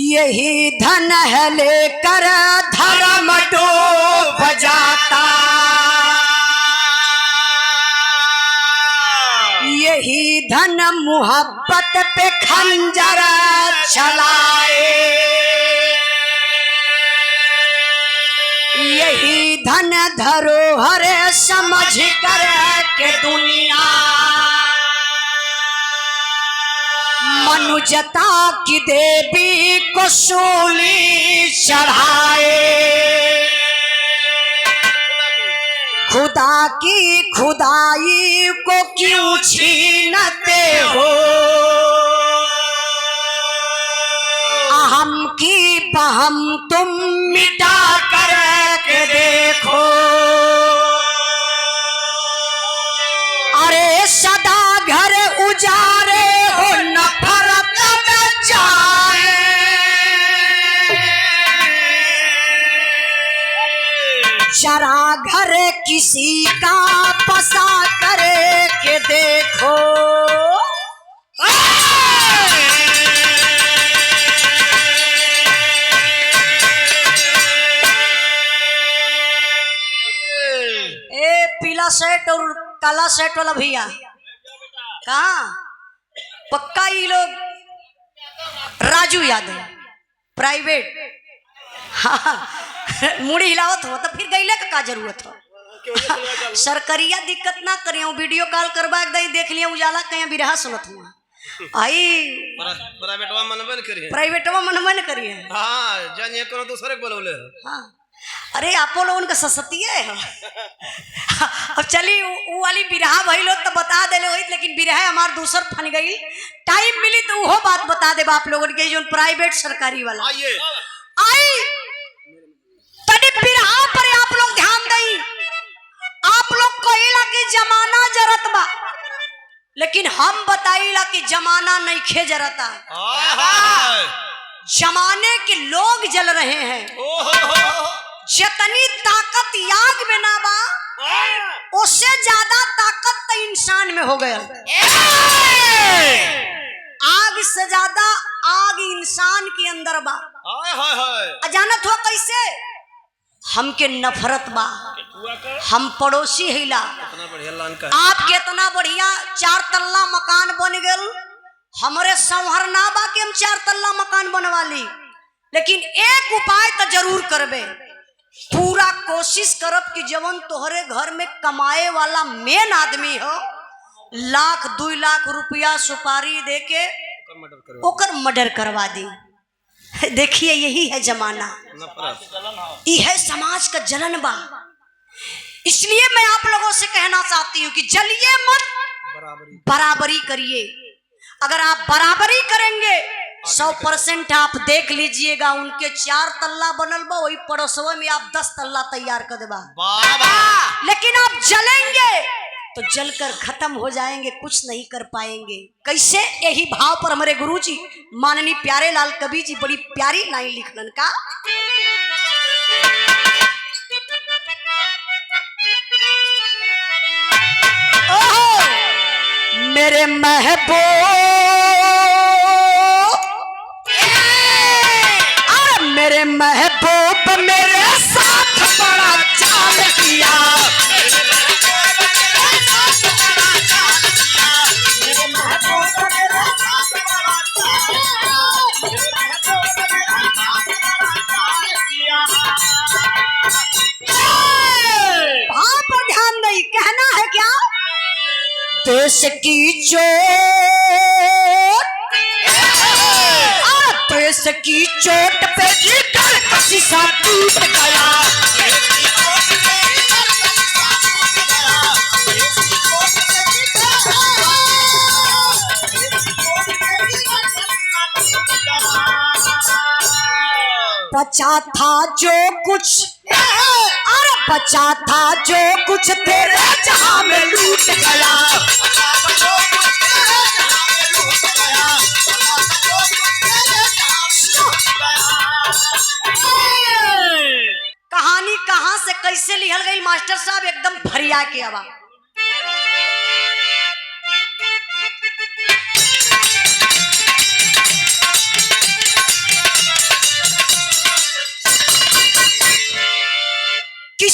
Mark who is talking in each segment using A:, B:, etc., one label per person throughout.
A: यही धन है लेकर धर्म डूब जाता, यही धन मोहब्बत पे खंजर चलाए, यही धन धरोहर समझ कर के दुनिया मनुजता की देवी को सूली चढ़ाए, खुदा की खुदाई को क्यों छीनते हो, अहम की पहम तुम मिटा कर के देखो, अरे सदा घर उजारे हो नफरत न जाए, जरा घर किसी का बसा करे के देखो, ए पीला शर्ट और काला शर्ट वाला भैया कहाँ पक्का ये लोग राजू यादव प्राइवेट, हाँ मुड़ी हिलावत हो तो फिर गईले का जरूरत हो, सरकरिया दिक्कत ना करियो, वीडियो कॉल करवा दे देख लिया उजाला कहीं बिरहा सुनत हुआ आई प्राइवेटवा मनबन करिए,
B: हाँ जानिए कोनो दूसरे को बोलौले,
A: हाँ अरे आपो लोगन का ससती है अब चली वो वाली बिरहा भई लोग तो बता देले होई, लेकिन बिरहा हमार दूसर फन गई, टाइम मिली तो वो बात बता देब आप लोगन के जो प्राइवेट सरकारी वाला आई तनी बिरहा पर आप लोग ध्यान दई, आप लोग कहिला कि जमाना जरत बा, लेकिन हम बताइला कि जमाना नहीं खे जरता, जमाने के लोग जल रहे हैं, जितनी ताकत याग में ना बा उससे ज्यादा ताकत तो इंसान में हो गया, आग से ज्यादा आग इंसान के अंदर बा, अजानत हो कैसे हमके नफरत बा, हम पड़ोसी हिला, आपके इतना बढ़िया 4 तल्ला मकान बन गल, हमरे संहर ना बा कि हम 4 तल्ला मकान बनवा ली, लेकिन एक उपाय तो जरूर करबे, पूरा कोशिश करब कि जवन तोहरे घर में कमाए वाला मेन आदमी हो 1-2 लाख रुपया सुपारी देके ओकर मर्डर करवा दी। देखिए यही है जमाना, यह समाज का जलन बा, इसलिए मैं आप लोगों से कहना चाहती हूँ कि जलिए मत, बराबरी करिए, अगर आप बराबरी करेंगे 100% आप देख लीजिएगा उनके 4 तल्ला बनल बा, वही पड़ोसवा में आप 10 तल्ला तैयार कर देबा, लेकिन आप जलेंगे तो जलकर खत्म हो जाएंगे, कुछ नहीं कर पाएंगे। कैसे? यही भाव पर हमारे गुरुजी माननीय प्यारे लाल कवि जी बड़ी प्यारी लाइन लिखलन का, ओहो मेरे महबूब, मेरे महबूब मेरे साथ बड़ा चाल किया, भाव पर ध्यान नहीं, कहना है क्या, देश की चोट, देश की चोट पे जिगर का शीशा टूट गया, बचा था जो कुछ, अरे बचा था जो कुछ तेरे जहां में लूट गया, कहानी कहां से कैसे लिखल गई मास्टर साहब, एकदम फरिया के आवाज,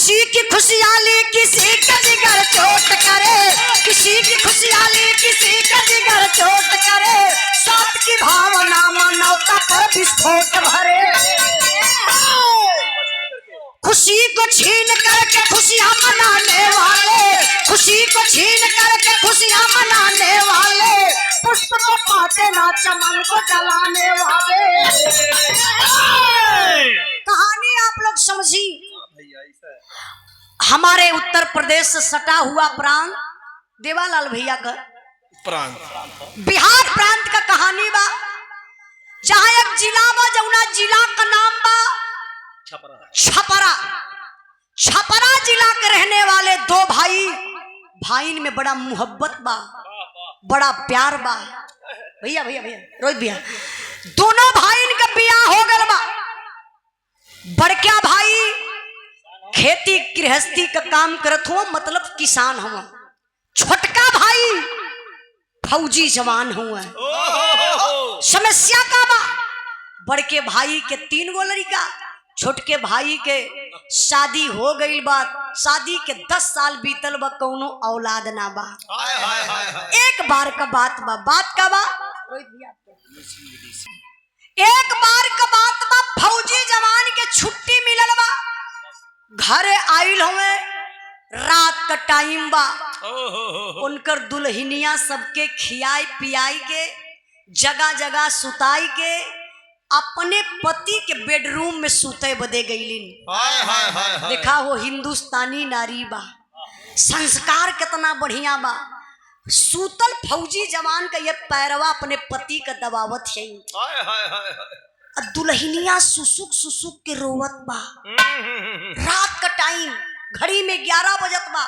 A: किसी की खुशहाली किसी का जिगर चोट करे, किसी की खुशहाली किसी का जिगर चोट करे, साथ की भावना मानवता पर विस्फोट भरे। खुशी को छीन करके खुशियां मनाने वाले, खुशी को छीन करके खुशियां मनाने वाले, पुष्प को पाते ना चमन को जलाने वाले। कहानी आप लोग समझी। हमारे उत्तर प्रदेश से सटा हुआ प्रांत देवालाल भैया का
B: प्रांत,
A: बिहार प्रांत का कहानी बा, जहां एक जिला बा, जौना जिला का नाम बा छपरा। छपरा जिला के रहने वाले दो भाई, भाईन में बड़ा मोहब्बत बा, बड़ा प्यार बा। भैया भैया भैया रोहित भैया, दोनों भाईन का बियाह हो गल बा। बड़का भाई खेती गृहस्थी का काम करत हुआ, मतलब किसान हुआ। छोटका भाई फौजी जवान हुआ। समस्या का बा, बड़के भाई के 3 गो लड़का, छोटके भाई के शादी हो गई बा, शादी के 10 साल बीतल बा, कौनो औलाद ना बा। एक बार का बात बा, बात का बा एक बार का बात बा, फौजी जवान के छुट्टी मिलल बा, घर आइल हुए, रात का टाइम बा। उनकर दुल्हनिया सबके खियाई पियाई के, जगह जगह सुताई के, अपने पति के बेडरूम में सुते बदे गईलिन। देखा वो हिंदुस्तानी नारी बा, संस्कार कितना बढ़िया बा। सूतल फौजी जवान का ये पैरवा अपने पति का दबावत है, दुल्हनिया सुसुक सुसुक के रोवत बा। रात का टाइम, घड़ी में 11 बजत बा।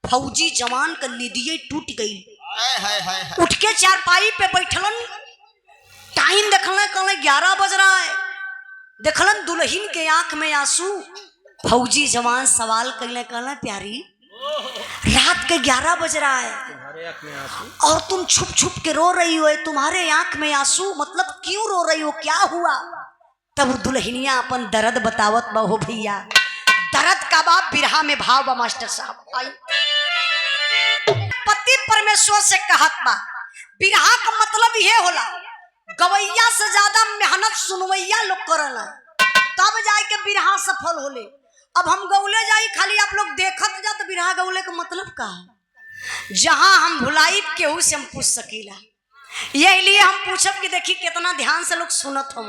A: फौजी जवान का निदिये टूट गई। उठ के चारपाई पे बैठलन, टाइम देखलन, कहले 11 बज रहा है। देखलन दुल्हन के आंख में आंसू। फौजी जवान सवाल करने, कहले प्यारी रात के 11 बज रहा है और तुम छुप छुप के रो रही हो, तुम्हारे आंख में आंसू, मतलब क्यों रो रही हो, क्या हुआ? तब दुल्हनिया अपन दर्द बतावत बा। हो भैया, दर्द का बाप बिरहा में भाव बा मास्टर साहब। पति परमेश्वर से कहत बा। बिरहा का मतलब ये होला, गवैया से ज्यादा मेहनत सुनवैया लोग करला, तब जाए के बिरहा सफल होले। अब हम गौले जाई, खाली आप लोग देखत जा तो बिरहा गौले का मतलब का? जहां हम भुलाई केहू से हम पूछ सकीला, यही लिए हम पूछब कि देखी कितना ध्यान से लोग सुनत हो।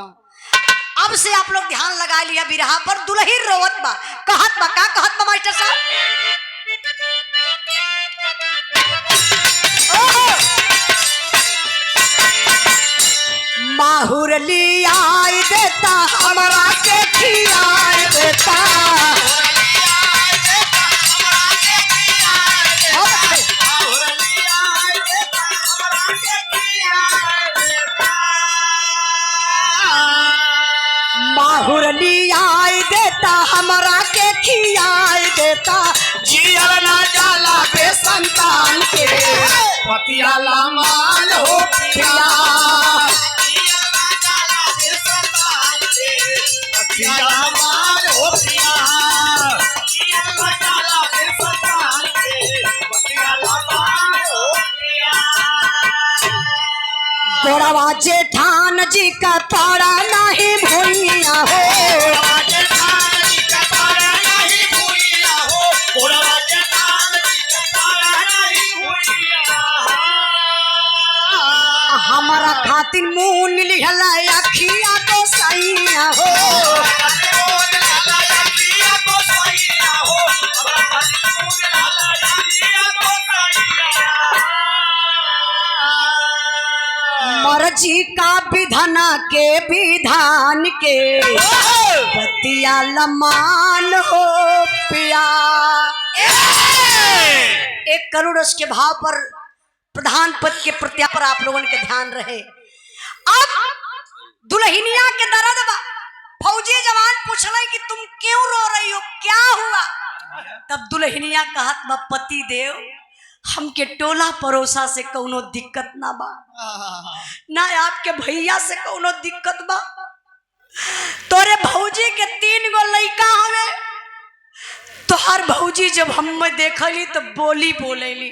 A: अब से आप लोग ध्यान लगा लिया बिरहा पर। दुल्हन रोवत बा, कहत बा, का कहत बा मास्टर साहब? माहुर लियाई देता हमरा के खियाई देता, माहुर लियाई देता हमरा के खियाई देता, जियल ना जाला बेसंतान के पतिया लामान हो पिया। गोड़वा जेठान जी का पारा नहीं भूलिया हो, हमारा खातिर मुंह लिहला अखिया तो सैया हो, मर्जी का विधाना के विधान के बतिया लमान हो पिया। 1 करोड़ उसके भाव पर प्रधान पद के प्रत्या पर आप लोगों के ध्यान रहे। अब दुल्हनिया के दर्द बा। फौजी जवान पूछले कि तुम क्यों रो रही हो, क्या हुआ? तब दुल्हनिया कहत बा, पति देव हमके टोला परोसा से कौनो दिक्कत ना बा, ना आपके भैया से कौनो दिक्कत बा। तोरे भौजी के 3 गो लइका हवे, तो हर भौजी जब हम देखली तो बोली बोलेली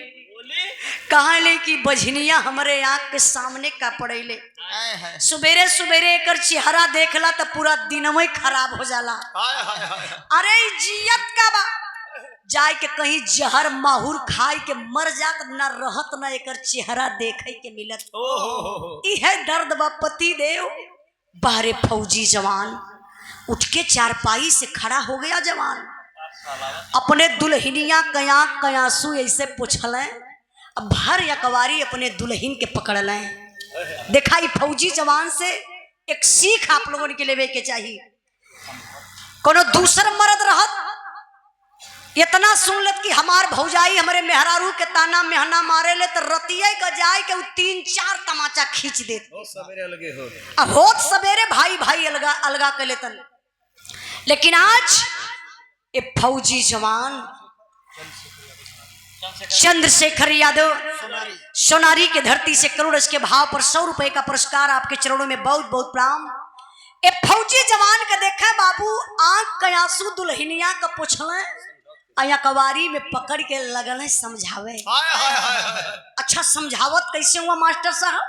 A: कहा ले कि बझनिया हमारे आँख के सामने का पड़ेले सुबेरे सुबेरे एकर चेहरा देखला तो पूरा दिन में खराब हो जाला। अरे जियत का बा जाए के कहीं जहर माहूर खाए के मर जात न रहत न एकर चेहरा देखे के मिलत। इहे दर्द बा पति देव। बाहरे फौजी जवान उठ के चारपाई से खड़ा हो गया जवान, अपने दुल्हनिया कया कयासू ऐसे पूछल, अब भर यकवारी अपने दुल्हन के पकड़ लें। देखा ही फौजी जवान से एक सीख आप लोगों के लेवे के चाहिए। कोनो दूसर मर्द रहत इतना सुन लेत कि हमार भौजाई हमारे मेहरारू के ताना मेहना मारे ले तो रतिये का जाए के 3-4 तमाचा खींच देत। अब होत सवेरे भाई भाई अलगा अलगा कर लेतन। लेकिन आज ये फौजी जवान चंद्रशेखर यादव सोनारी के धरती से करोड़ इसके भाव पर 100 रुपए का पुरस्कार आपके चरणों में बहुत बहुत प्रणाम। ए फौजी जवान का देखा बाबू आंख कयासू दुल्हनिया का पूछले आया कवारी में पकड़ के लगल समझावे। अच्छा समझावत कैसे हुआ मास्टर साहब?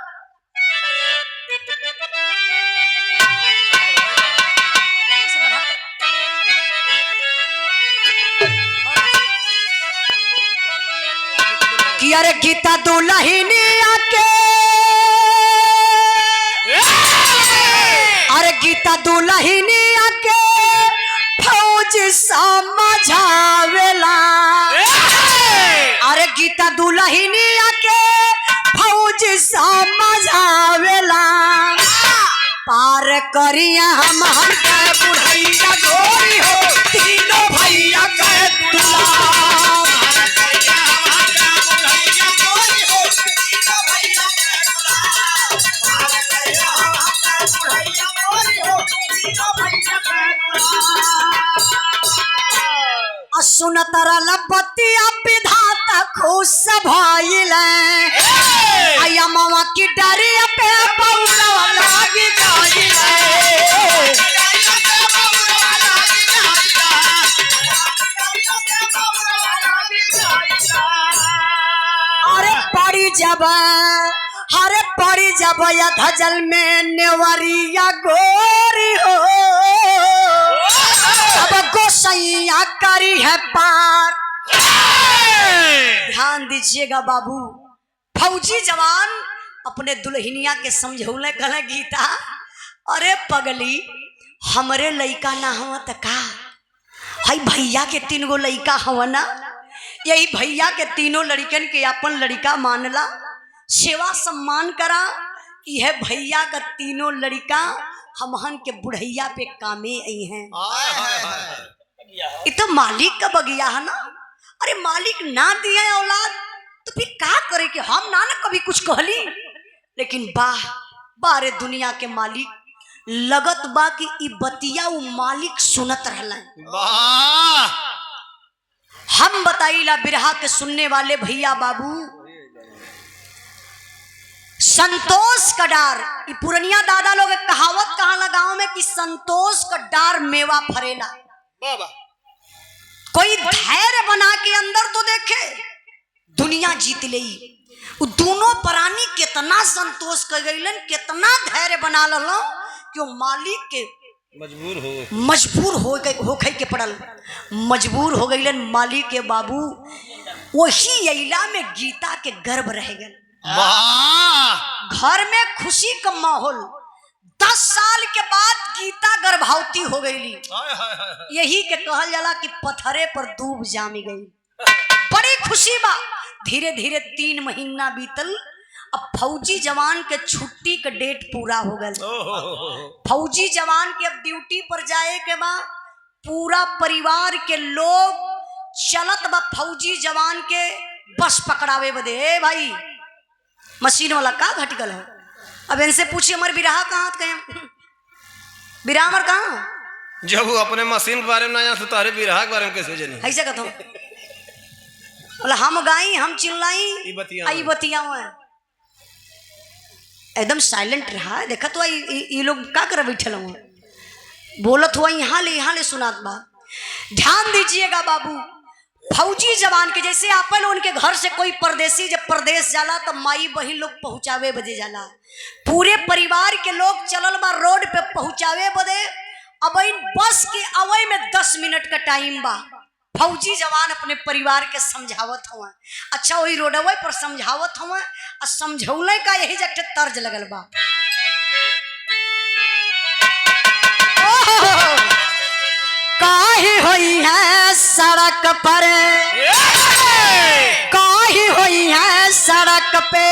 A: कि अरे गीता दुल्हनिया के, अरे गीता दुल्हनिया के फौज समझावेला। अरे गीता दुल्हनिया के फौज समझावेला। पार करिया हम के बुढ़ैया गोरी हो तीनों भैया के दुल्हा। सुन तरल पतिया विधाता खुश भइल आया मामा की डरिया पे बउला लाग गइल। अरे पड़ी जब, अरे पड़ी जब या धजल में नेवरिया गोरी हो अब गोसैया करी है पार। ध्यान दीजिएगा बाबू। फौजी जवान अपने दुल्हनिया के समझौले कहले गीता अरे पगली हमरे लइका ना हवा त का हई भैया के 3 गो लइका हवा ना, यही भैया के तीनों लड़कन के अपन लड़का मानला, सेवा सम्मान करा। यह भैया का तीनों लड़का हमहन के बुढ़ैया पे कामे आई हैं। ये तो मालिक का बगिया है ना। अरे मालिक ना दिए औलाद तो फिर का करे कि हम ना कभी कुछ कहली। लेकिन वाह बारे दुनिया के मालिक लगत बा कि ई बतिया उ मालिक सुनत रहला। हम बताइला बिरहा के सुनने वाले भैया बाबू, संतोष का डार, पुरनिया दादा लोग कहावत कहाला गांव में कि संतोष का डार मेवा फरेला। कोई धैर्य बना के अंदर तो देखे दुनिया जीत ले। दोनों प्राणी कितना संतोष कर गईलन, कितना धैर्य बना लो कि मालिक के मजबूर हो के पड़ल, मजबूर हो गईलन मालिक के बाबू। वही अइला में गीता के गर्भ रह गए। घर में खुशी का माहौल। 10 साल के बाद गीता गर्भवती हो गई। यही के कहल जाला कि पत्थरे पर दूब जामी गई। बड़ी खुशी बा। धीरे धीरे 3 महीना बीतल। अब फौजी जवान के छुट्टी का डेट पूरा हो गया। फौजी जवान के अब ड्यूटी पर जाए के बाद पूरा परिवार के लोग चलत बा फौजी जवान के बस पकड़ावे बदे। ए भाई मशीन वाला का घटकल है। अब इनसे पूछिए हमारे बिरहा कहाँ गए, बिरहा हमार कहाँ?
B: जब वो अपने मशीन के बारे में ना तारे बिरहा के बारे में कैसे जानी?
A: ऐसे कहता हूँ बोला हम गाई हम चिल्लाई आई बतिया एकदम साइलेंट रहा। देखा तो ये लोग का कर बैठल हुआ बोलत हुआ यहाँ ले सुनात बा। ध्यान दीजिएगा बाबू, फौजी जवान के जैसे अपन उनके घर से कोई परदेसी जब प्रदेश जाला तो माई बहिन लोग पहुंचावे बदे जाला, पूरे परिवार के लोग चलल बा रोड पे पहुंचावे बदे। अब इन बस के अवय में 10 मिनट का टाइम बा, फौजी जवान अपने परिवार के समझावत हुआ। अच्छा वही रोडवे पर समझावत हुआ और समझौले का यही जट तर्ज लगल बा। काहे होई है सड़क पर, काहे होई है सड़क पे,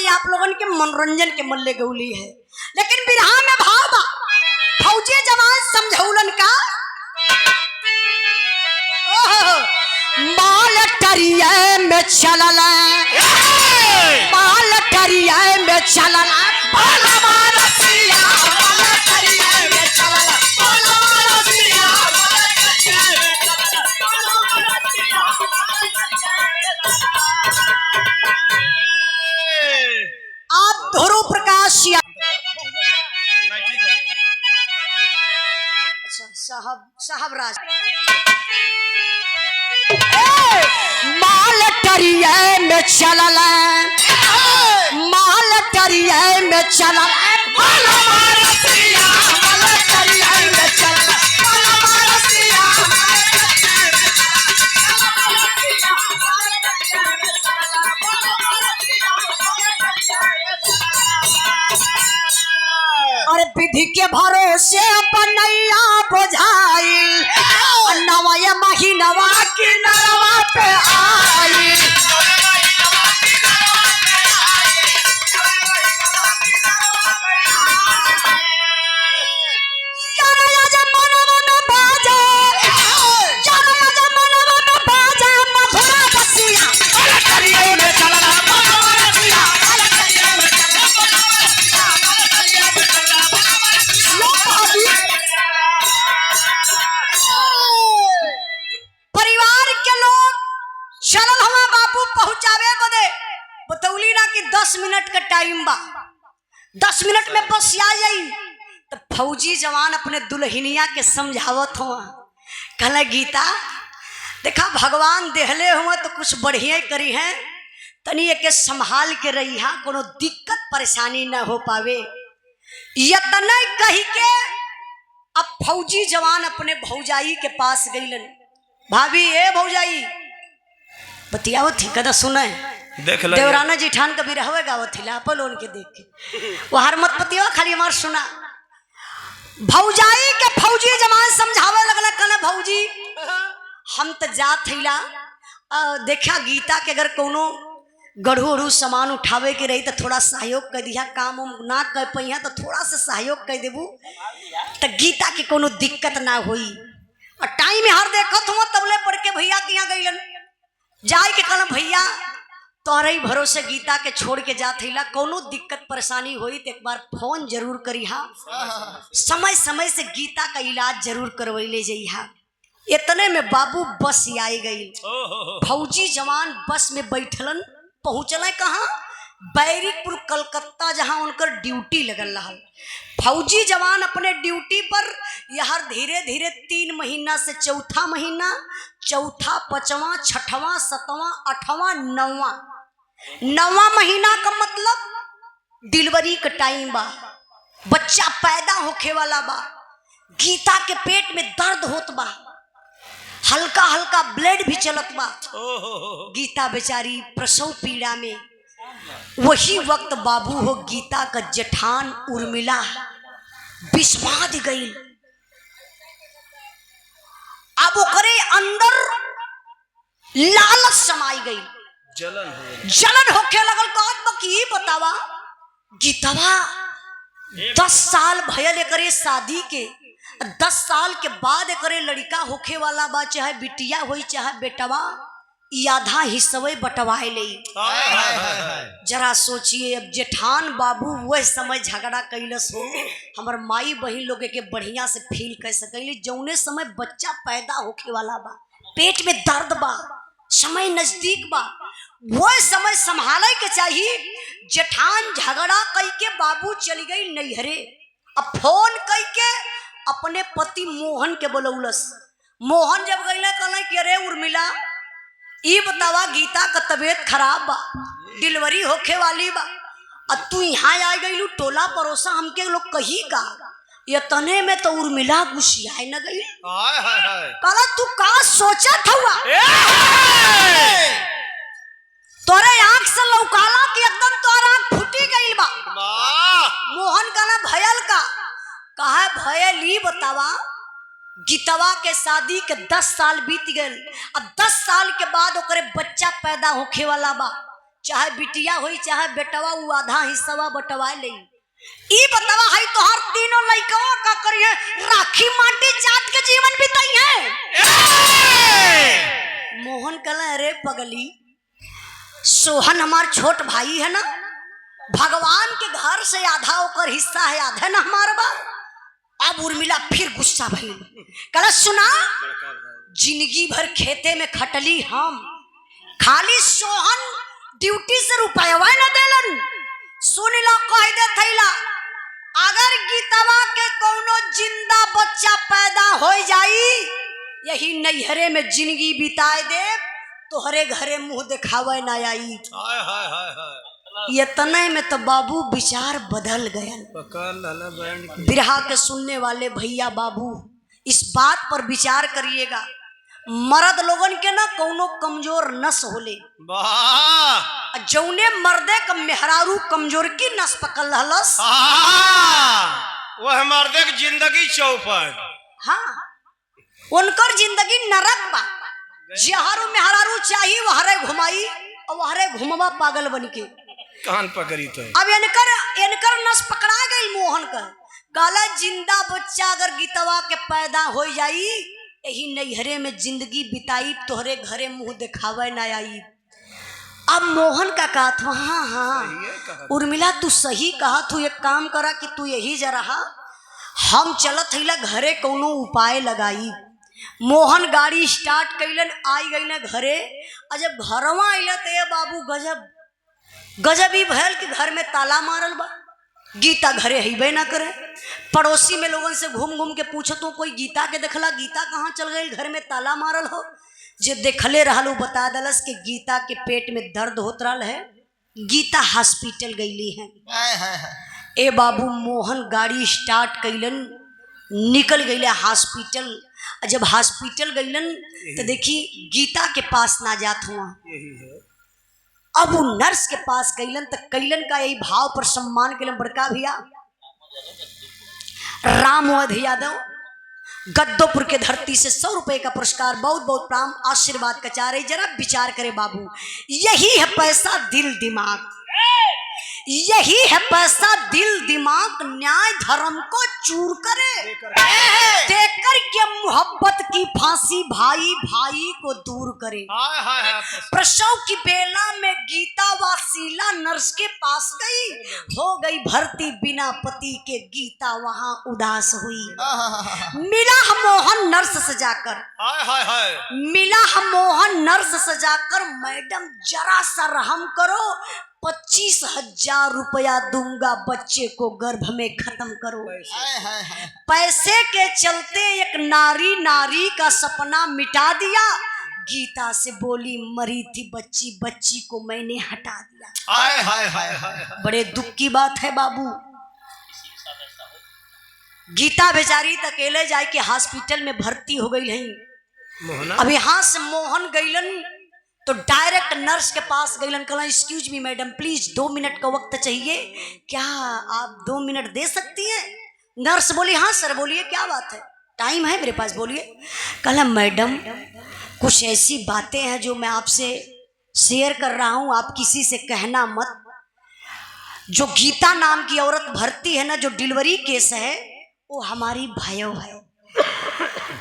A: आप लोगन के मनोरंजन के मल्ले गौली है, लेकिन बिरहा में भाव बा फौजी जवान समझौलन का। माल टरिया में चलल, माल टरिया में चलल, आप ध्रुव प्रकाश साहब राज माल टरिया में चलल, माल टरिया में चलल, और विधि के भरोसे बनैया बुझाइल, नवा महीनवा की नरवा पे आई। बतौली ना कि 10 मिनट का टाइम बा, 10 मिनट में बस आ जाई। तो फौजी जवान अपने दुल्हनिया के समझावत हुआ, कहला गीता देखा भगवान देहले हुआ तो कुछ बढ़िया करी है, तनी के संभाल के रही हा, कोनो दिक्कत परेशानी न हो पावे। यतना कही के अब फौजी जवान अपने भौजाई के पास गईलन। भाभी ए भौजाई बतियावत थी कदा सुना
B: देख
A: देवराना जिठान कभी रहवे गावत थी लापल उनके देख के वो हर मत पतिया खाली हमार सुना। भौजाई के फौजी जवान समझावे लगला, कहना भौजी हम तो जात थैला देखा गीता के अगर कोनो गढ़ू उढ़ू सामान उठावे के रही तो थोड़ा सहयोग कर दिया, काम उम ना कर पैया तो थोड़ा सा सहयोग कर देबू तो गीता के कोनो दिक्कत ना हुई। और टाइम हर देखत हुआ तबले पढ़ के भैया के यहाँ गईलन, जाए के कहना भैया तोहरे ही भरोसे गीता के छोड़ के जात हिला, कोनो दिक्कत परेशानी हुई तो एक बार फोन जरूर करिहा, समय समय से गीता का इलाज जरूर करवैले जइहा। इतने में बाबू बस आई गई, फौजी जवान बस में बैठलन, पहुंचल कहाँ बैरिकपुर कलकत्ता, जहां उनकर ड्यूटी लगल रहा। फौजी जवान अपने ड्यूटी पर यहर धीरे धीरे 3 महीना से चौथा महीना, चौथा, पांचवा, छठवां, सातवां, आठवां, नौवां महीना का मतलब डिलीवरी का टाइम बा, बच्चा पैदा होखे वाला बा। गीता के पेट में दर्द होत बा, हल्का हल्का ब्लड भी चलत बा। गीता बेचारी प्रसव पीड़ा में। वही वक्त बाबू हो गीता का जेठान उर्मिला विस्माद गई। अब ओकरे अंदर लालच समाई गई, जलन होखे लगल। कहत बा कि बतावा गीतावा 10 साल भयल करे शादी के, 10 साल के बाद करे लड़का होखे वाला बा, चाहे बिटिया होई चाहे बेटवा, आधा हिस्से बटवाए ले। जरा सोचिए, अब जेठान बाबू वह समय झगड़ा कैलस हो, हमार माई बहन लोग के बढ़िया से फील कर सकली। जौने समय बच्चा पैदा होखे वाला बा, पेट में दर्द बा, समय नजदीक बा, वह समय संभाले के चाहिए। जेठान झगड़ा कई के बाबू चली गई नैहरे। अब फोन कई के अपने पति मोहन के बोलौलस। मोहन जब गई कहला कि अरे उर्मिला, ई बतावा गीता का तबीयत खराब बा, डिलीवरी होखे वाली बा, अब तू यहाँ आ गई, टोला पड़ोसा हमके लोग कही का। ये तने में तो उर्मिला गुस्सियाए न गई। कहला तू का सोचत हुआ? तोरे आंख से लौकाला कि एकदम तोरा आंख फूटी गई बा। मोहन कहला भयल का? कहा भयल ई बतावा, गीतवा के शादी के 10 साल बीत गए, अब 10 साल के बाद ओकरे बच्चा पैदा होखे वाला बा, चाहे बिटिया होई चाहे बेटवा, वो आधा हिस्सा बटवा ले। ई बतावा है तोहर तीनों लइकवा का करिए राखी माटी जात के जीवन बिताई है। मोहन कहला अरे पगली, सोहन हमार छोट भाई है ना, भगवान के घर से आधा ओकर हिस्सा है, आधा ना हमार बा। अब उर्मिला फिर गुस्सा भइल, कहला सुना, जिंदगी भर खेते में खटली हम, खाली सोहन ड्यूटी से रुपया न देलन। सुन लो कह दे थैला, अगर गीतवा के कोनो जिंदा बच्चा पैदा हो जाई, यही नैहरे में जिंदगी बिताए दे, तोहरे घरे मुंह दिखावे ना आई। ये तने में तो बाबू विचार बदल गया। बिरहा के सुनने वाले भैया बाबू इस बात पर विचार करिएगा, मर्द लोगन के ना कोनो कमजोर नस होले, जौने मर्दे का मेहरारू कमजोर की नस पकड़ लहलस,
B: वह मर्दे की जिंदगी चौपट।
A: हाँ, उनकर जिंदगी नरक बा। जहारू मेहरारू चाहिए वहरे घुमाई और वहरे घुमवा पागल बन के
B: कान पकड़ी तो।
A: अब इनकर नस पकड़ा गई मोहन का। काला जिंदा बच्चा अगर गीतवा के पैदा हो जाई, यही नैहरे में जिंदगी बिताई, तोहरे घरे मुंह दिखावे ना आई। अब मोहन का कहा था, हाँ हाँ उर्मिला तू सही कहा, तू एक काम करा कि तू यही जा रहा, हम चलत हिला घरे कोनो उपाय लगाई। मोहन गाड़ी स्टार्ट कैलन, आई गई ना घरे। जब घरवा अल तो बाबू गजब गजब ही भयल कि घर में ताला मारल बा, गीता घरे हिबे ना करे। पड़ोसी में लोगन से घूम घूम के पूछो तो कोई गीता के देखला, गीता कहाँ चल गई, घर में ताला मारल हो। जे देखले रहलू बता दलस कि गीता के पेट में दर्द होत रहा है, गीता हॉस्पिटल गईली है। ए बाबू मोहन गाड़ी स्टार्ट कैलन, निकल गईले हॉस्पिटल। जब हॉस्पिटल गईलन तो देखी गीता के पास ना जात हुआ। अब वो नर्स के पास गईलन तो कैलन का यही भाव पर सम्मान के लिए, बड़का भैया रामवध यादव गद्दोपुर के धरती से 100 रुपए का पुरस्कार, बहुत बहुत प्राम आशीर्वाद का चाह रही। जरा विचार करे बाबू, यही है पैसा दिल दिमाग, यही है पैसा दिल दिमाग, न्याय धर्म को चूर करे, देकर के मोहब्बत की फांसी भाई भाई को दूर करे। प्रसव की बेला में गीता वासीला नर्स के पास गई, हो गई भर्ती बिना पति के, गीता वहां उदास हुई। मिला हम मोहन नर्स सजाकर, मिला हम मोहन नर्स सजाकर, मैडम जरा सा रहम करो, 25,000 रुपया दूंगा, बच्चे को गर्भ में खत्म करो। पैसे के चलते एक नारी का सपना मिटा दिया। गीता से बोली मरी थी बच्ची, बच्ची को मैंने हटा दिया। बड़े दुख की बात है बाबू। गीता बेचारी अकेले जाए के हॉस्पिटल में भर्ती हो गई है। अब यहाँ से मोहन गईलन तो डायरेक्ट नर्स के पास गईलन, कहला excuse me madam please 2 minute का वक्त चाहिए, क्या आप 2 मिनट दे सकती हैं? नर्स बोली हाँ सर बोलिए क्या बात है, टाइम है मेरे पास बोलिए। कहला मैडम कुछ ऐसी बातें हैं जो मैं आपसे शेयर कर रहा हूँ, आप किसी से कहना मत। जो गीता नाम की औरत भर्ती है ना, जो डिलीवरी केस है, वो हमारी भयो है।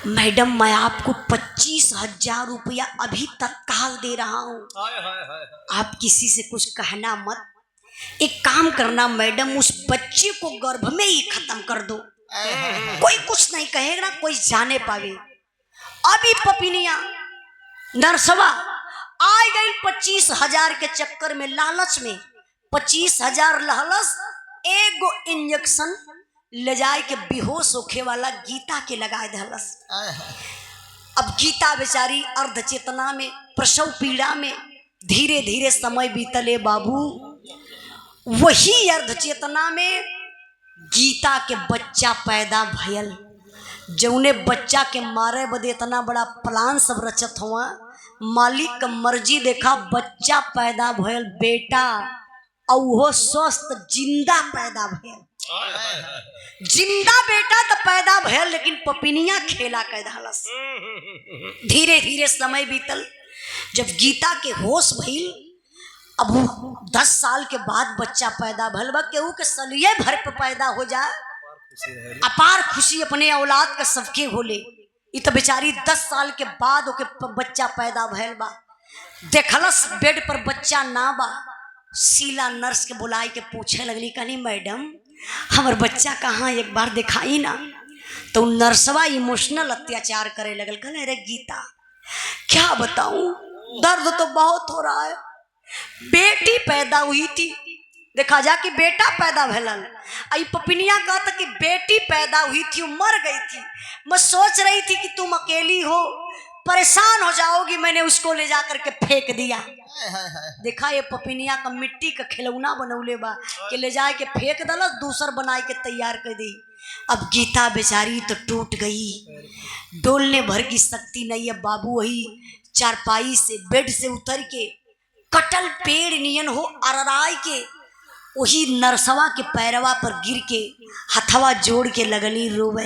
A: मैडम मैं आपको 25,000 रुपया अभी तत्काल दे रहा हूँ, आप किसी से कुछ कहना मत। एक काम करना मैडम, उस बच्चे को गर्भ में ही खत्म कर दो, कोई कुछ नहीं कहेगा, कोई जाने पावे। अभी पपिनिया नरसवा आ गई 25,000 के चक्कर में, लालच में 25,000 लालच, एक गो इंजेक्शन ले जाए के बेहोश होखे वाला गीता के लगाए धलस। अब गीता बेचारी अर्ध चेतना में, प्रसव पीड़ा में, धीरे धीरे समय बीतले बाबू। वही अर्ध चेतना में गीता के बच्चा पैदा भयल, जौने बच्चा के मारे बदे इतना बड़ा प्लान सब रचत हुआ। मालिक का मर्जी देखा, बच्चा पैदा भयल बेटा, और वो स्वस्थ जिंदा पैदा भयल, जिंदा बेटा तो पैदा भयल, लेकिन पपिनिया खेला कह दहलस। धीरे धीरे समय बीतल, जब गीता के होश भइल, अब 10 साल के बाद बच्चा पैदा भल बा, केहू के सलिए भर पे पैदा हो जाए, अपार खुशी अपने औलाद का सबके होले। ये तो बेचारी 10 साल के बाद ओके बच्चा पैदा भयल बा। देखलस बेड पर बच्चा ना बा, शीला नर्स के बुलाई के पूछे लगली, कहनी मैडम हमार बच्चा कहाँ, एक बार दिखाई ना। तो नर्सवा इमोशनल अत्याचार करे लगल, कहले अरे गीता क्या बताऊं, दर्द तो बहुत हो रहा है, बेटी पैदा हुई थी, देखा जा कि बेटा पैदा भलन। आई पपिनिया कहता कि बेटी पैदा हुई थी, मर गई थी, मैं सोच रही थी कि तुम अकेली हो, परेशान हो जाओगी, मैंने उसको ले जा करके फेंक दिया। देखा ये पपिनिया का मिट्टी का खिलौना बनौले बा कि ले जाए के फेंक दलस, दूसर बनाए के तैयार कर दी। अब गीता बेचारी तो टूट गई, डोलने भर की शक्ति नहीं है बाबू। वही चारपाई से, बेड से उतर के, कटल पेड़ नियन हो अरराय के, वही नरसवा के पैरवा पर गिर के हथवा जोड़ के लगली रोवे।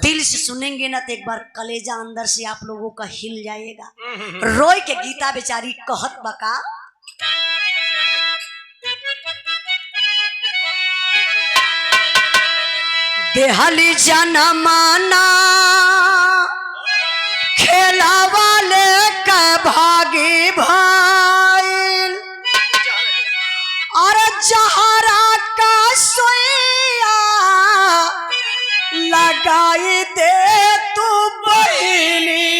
A: दिल से सुनेंगे ना तो एक बार कलेजा अंदर से आप लोगों का हिल जाएगा। रोई के गीता बेचारी कहत बका, देहली जनमाना खेला वाले का भागी भाई, और जहरा का सोया लगाई दे तू बहिनी,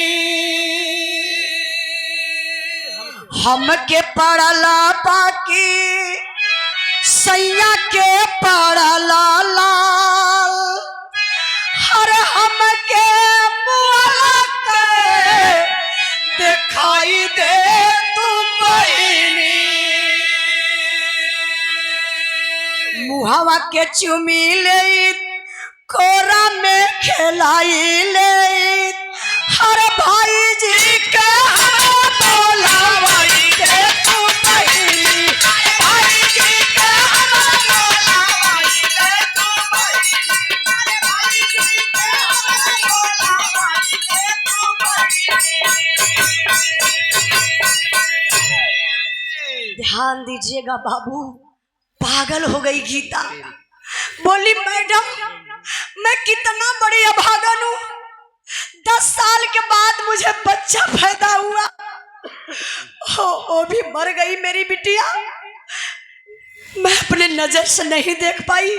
A: हमके पड़ला बाकी सैया के पड़ला लाल, हर हमके मुआ के दिखाई दे तू बहिनी, मुहावा के चुमी ले कोरा में खिलाई ले, हर भाई जी के बोलावाई दे तू बहिनी, भाई जी के बोलावाई दे तू बहिनी, भाई जी के बोलावाई दे तू बहिनी। ध्यान दीजिएगा बाबू, पागल हो गई गीता, बोली मैडम मैं कितना बड़ी अभागन हूँ, 10 साल के बाद मुझे बच्चा पैदा हुआ, वो भी मर गई मेरी बिटिया, मैं अपने नजर से नहीं देख पाई।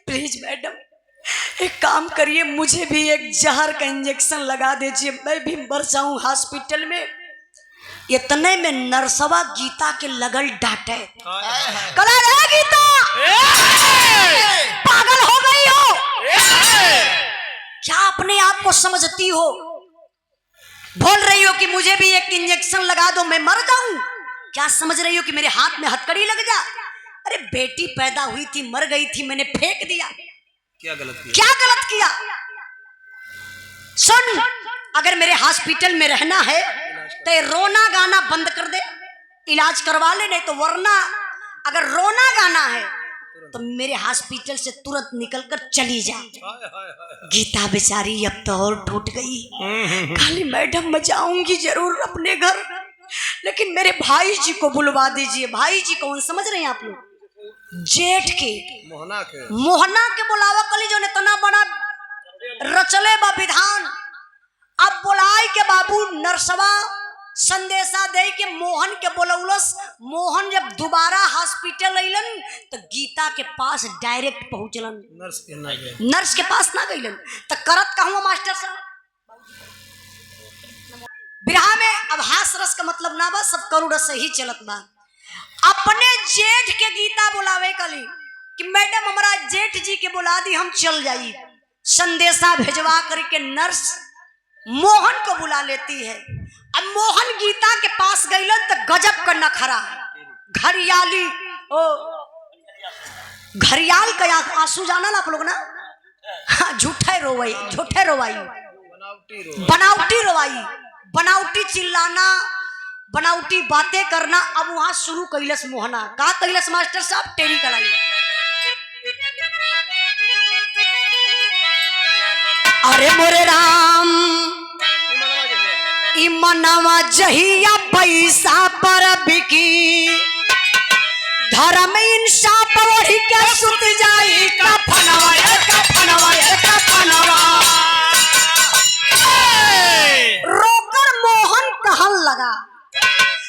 A: प्लीज मैडम एक काम करिए, मुझे भी एक जहर का इंजेक्शन लगा दीजिए, मैं भी मर जाऊं हॉस्पिटल में। इतने में नरसवा गीता के लगल डांटे, कला रे गीता पागल हो गई हो क्या, अपने आप को समझती हो, बोल रही हो कि मुझे भी एक इंजेक्शन लगा दो मैं मर जाऊं, क्या समझ रही हो कि मेरे हाथ में हथकड़ी लग जा। अरे बेटी पैदा हुई थी, मर गई थी, मैंने फेंक दिया,
B: क्या गलत किया,
A: क्या गलत किया। सुन, अगर मेरे हॉस्पिटल में रहना है तो रोना गाना बंद कर दे, इलाज करवा ले, नहीं तो वरना अगर रोना गाना है तो मेरे हॉस्पिटल से तुरंत निकलकर चली जा। गीता बेचारी अब तो और टूट गई, खाली मैडम मैं जाऊंगी जरूर अपने घर, लेकिन मेरे भाई जी को बुलवा दीजिए। भाई जी कौन समझ रहे हैं आप लोग, जेठ के
B: मोहना
A: के बुलावा कली जो इतना बड़ा रचले बा विधान। अब बुलाए के बाबू नरसवा संदेशा दे के मोहन के बोलौलस। मोहन जब दोबारा हॉस्पिटल अइलन तो गीता के पास डायरेक्ट पहुंचलन। नर्स के पास ना गइलन तो करत कहूँ मास्टर साहब बिरहा में अब हास रस का मतलब ना बा, सब करुण रस ही चलत बा। अपने जेठ के गीता बुलावे कली कि मैडम हमारा जेठ जी के बुला दी, हम चल जाई। संदेशा भेजवा करके नर्स मोहन को बुला लेती है। अब मोहन गीता के पास गइलन तो गजब का नखरा घरियाली ओ घरियाल का आंसू जाना ना आप लोग ना। हाँ, झूठे रोवाई बनावटी रोवाई, बनावटी चिल्लाना, बनावटी बातें करना। अब वहां शुरू कैलस मोहना का कैलस मास्टर साहब टेरी कलाई। अरे मोरे राम मनवा जहिया पैसा पर बिकी धर्म इंसाफ वही के सुत जाई कफनवा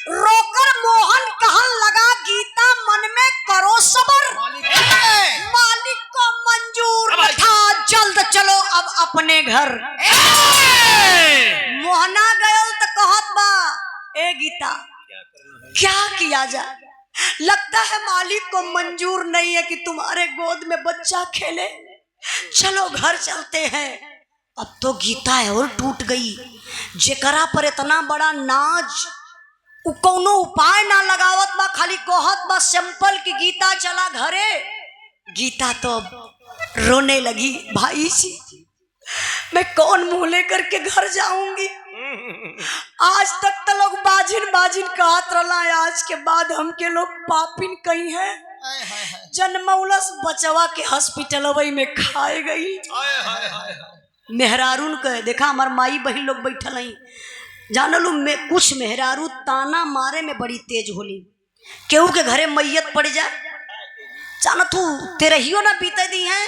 A: रोकर मोहन कहन लगा गीता मन में करो सबर, मालिक को मंजूर था जल्द चलो अब अपने घर। मोहना गयो तो कहत बा ए गीता क्या किया जाए, लगता है मालिक को मंजूर नहीं है कि तुम्हारे गोद में बच्चा खेले, चलो घर चलते हैं। अब तो गीता और टूट गई। जेकरा पर इतना बड़ा नाज उ कौनो उपाय ना लगावत बा, खाली कहत बा सिंपल कि गीता चला घरे। गीता तो रोने लगी, भाई जी मैं कौन मुंह लेकर के घर जाऊंगी। आज तक तो लोग बाजिन कहत रहा, आज के बाद हमके लोग पापिन कही है। जन्मौलस बचवा के हॉस्पिटल में खाए गई। मेहरारून कहे देखा हमार माई बहन लोग बैठल नहीं जानलू में कुछ मेहरारू ताना मारे में बड़ी तेज होली। केहू के घरे मैयत पड़ जाए जाना तू तेरे हियो ना बीते दी है,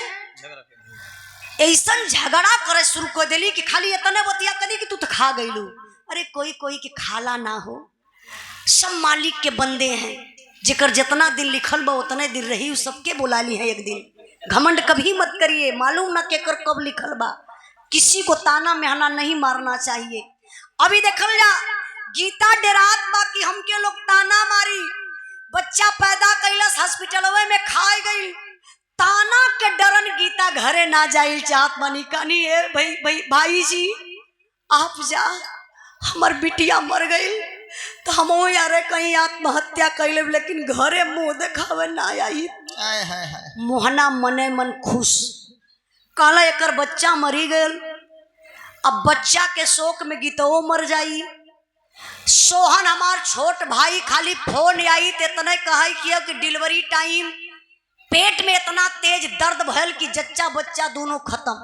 A: ऐसा झगड़ा करे शुरू कर दिली कि खाली इतने बतिया करी कि तू तो खा गईलू। अरे कोई के खाला ना हो, सब मालिक के बंदे हैं। जेकर जितना दिन लिखल बा उतने दिन रही, सबके बुला ली है एक दिन। घमंड कभी मत करिए, मालूम ना केकर कब लिखल बा। किसी को ताना मेहना नहीं मारना चाहिए। अभी देखल जा गीता डेरात बा कि हमके लोग ताना मारी, बच्चा पैदा कैलस हॉस्पिटल में खाए गई। ताना के डरन गीता घरे ना जाइल चाहत मानी कानी है भाई जी आप जा, हमार बिटिया मर गई तो हम यार कहीं आत्महत्या कैले, लेकिन घरे मुंह देखावे ना आई। मोहना मने मन खुश कहला एकर बच्चा मरी गयल। अब बच्चा के शोक में गीतवो मर जाई। सोहन हमार छोट भाई खाली फोन आई तो इतने कहे किया कि डिलीवरी टाइम पेट में इतना तेज दर्द भयल कि जच्चा बच्चा दोनों खत्म।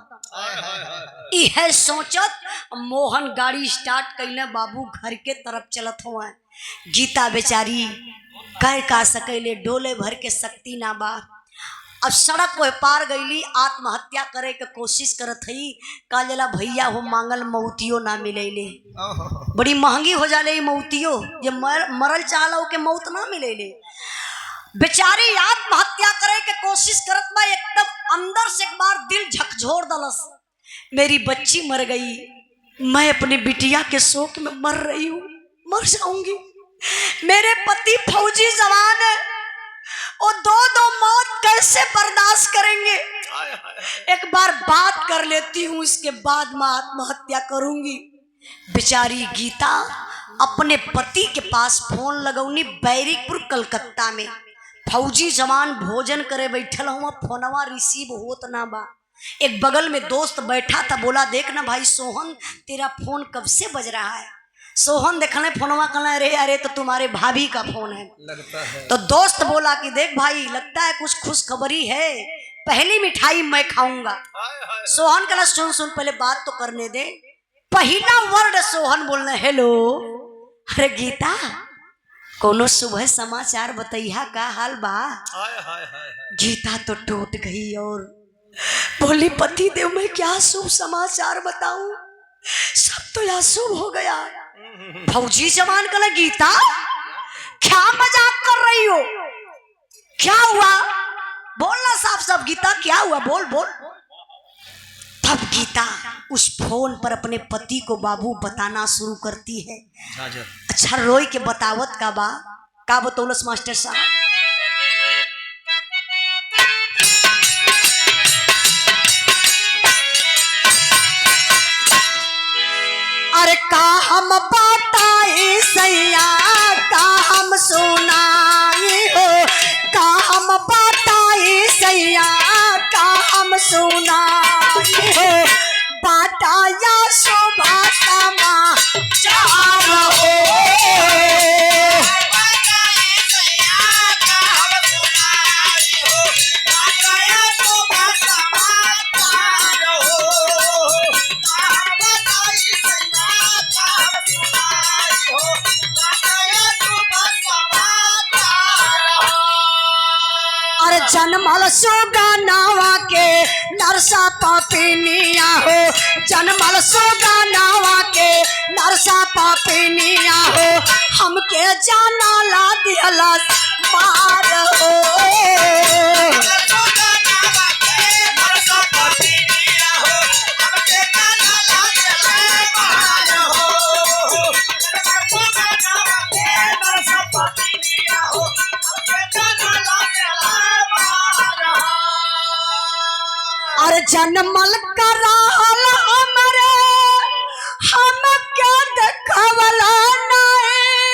A: यह सोचत मोहन गाड़ी स्टार्ट कैले बाबू घर के तरफ चलत हुआ। गीता बेचारी कह का सकेले, डोले भर के शक्ति ना बा। अब सड़क को पार गईली, आत्महत्या करे के कोशिश करत हई। काजला भैया हो मांगल मौतियो ना मिलेले, बड़ी महंगी हो जाले मौतियो। जे मरल चाहला के मौत ना मिलेले। बेचारी आत्महत्या करे के कोशिश करत बा, एकदम अंदर से एक बार दिल झकझोर दलस। मेरी बच्ची मर गई, मैं अपनी बिटिया के शोक में मर रही हूँ, मर जाऊंगी। मेरे पति फौजी जवान है, वो दो मौत कैसे बर्दाश्त करेंगे। एक बार बात कर लेती हूँ, इसके बाद मैं आत्महत्या करूंगी। बेचारी गीता अपने पति के पास फोन लगौनी बैरिकपुर कलकत्ता में। फौजी जवान भोजन करे बैठल हुआ, फोनवा रिसीव होत ना बा। एक बगल में दोस्त बैठा था, बोला देख ना भाई सोहन तेरा फोन कब से बज रहा है। सोहन देखने फोनवा कहला अरे तो तुम्हारे भाभी का फोन है लगता है। तो दोस्त बोला कि देख भाई लगता है कुछ खुशखबरी है, पहली मिठाई मैं खाऊंगा। सोहन कहला सुन पहले बात तो करने दे। पहला वर्ड सोहन बोलना हेलो। अरे गीता कोनो सुबह समाचार बताइया का हाल बा।
B: हाय हाय हाय
A: गीता तो टूट गई और बोली पति देव मैं क्या शुभ समाचार बताऊं, सब तो अशुभ हो गया। फौजी जवान कला गीता क्या मजाक कर रही हो, क्या हुआ बोलना साफ साफ गीता क्या हुआ बोल बोल। तब गीता उस फोन पर अपने पति को बाबू बताना शुरू करती है। अच्छा रोई के बतावत का बतौलस मास्टर साहब। अरे का हम बताई सैया का हम सुनाई हो, का हम बताई सैया का हम सुनाई हो, बताया शोभा समाचार हो। जनमल सुगनावा के नरसा पापिनिया हो, जनमल सुगनावा के नरसा पापिनिया हो, हमके जाना ला दिहला मार हो। अरे जनमल कराल हमरे हम क्या देखवला नहीं,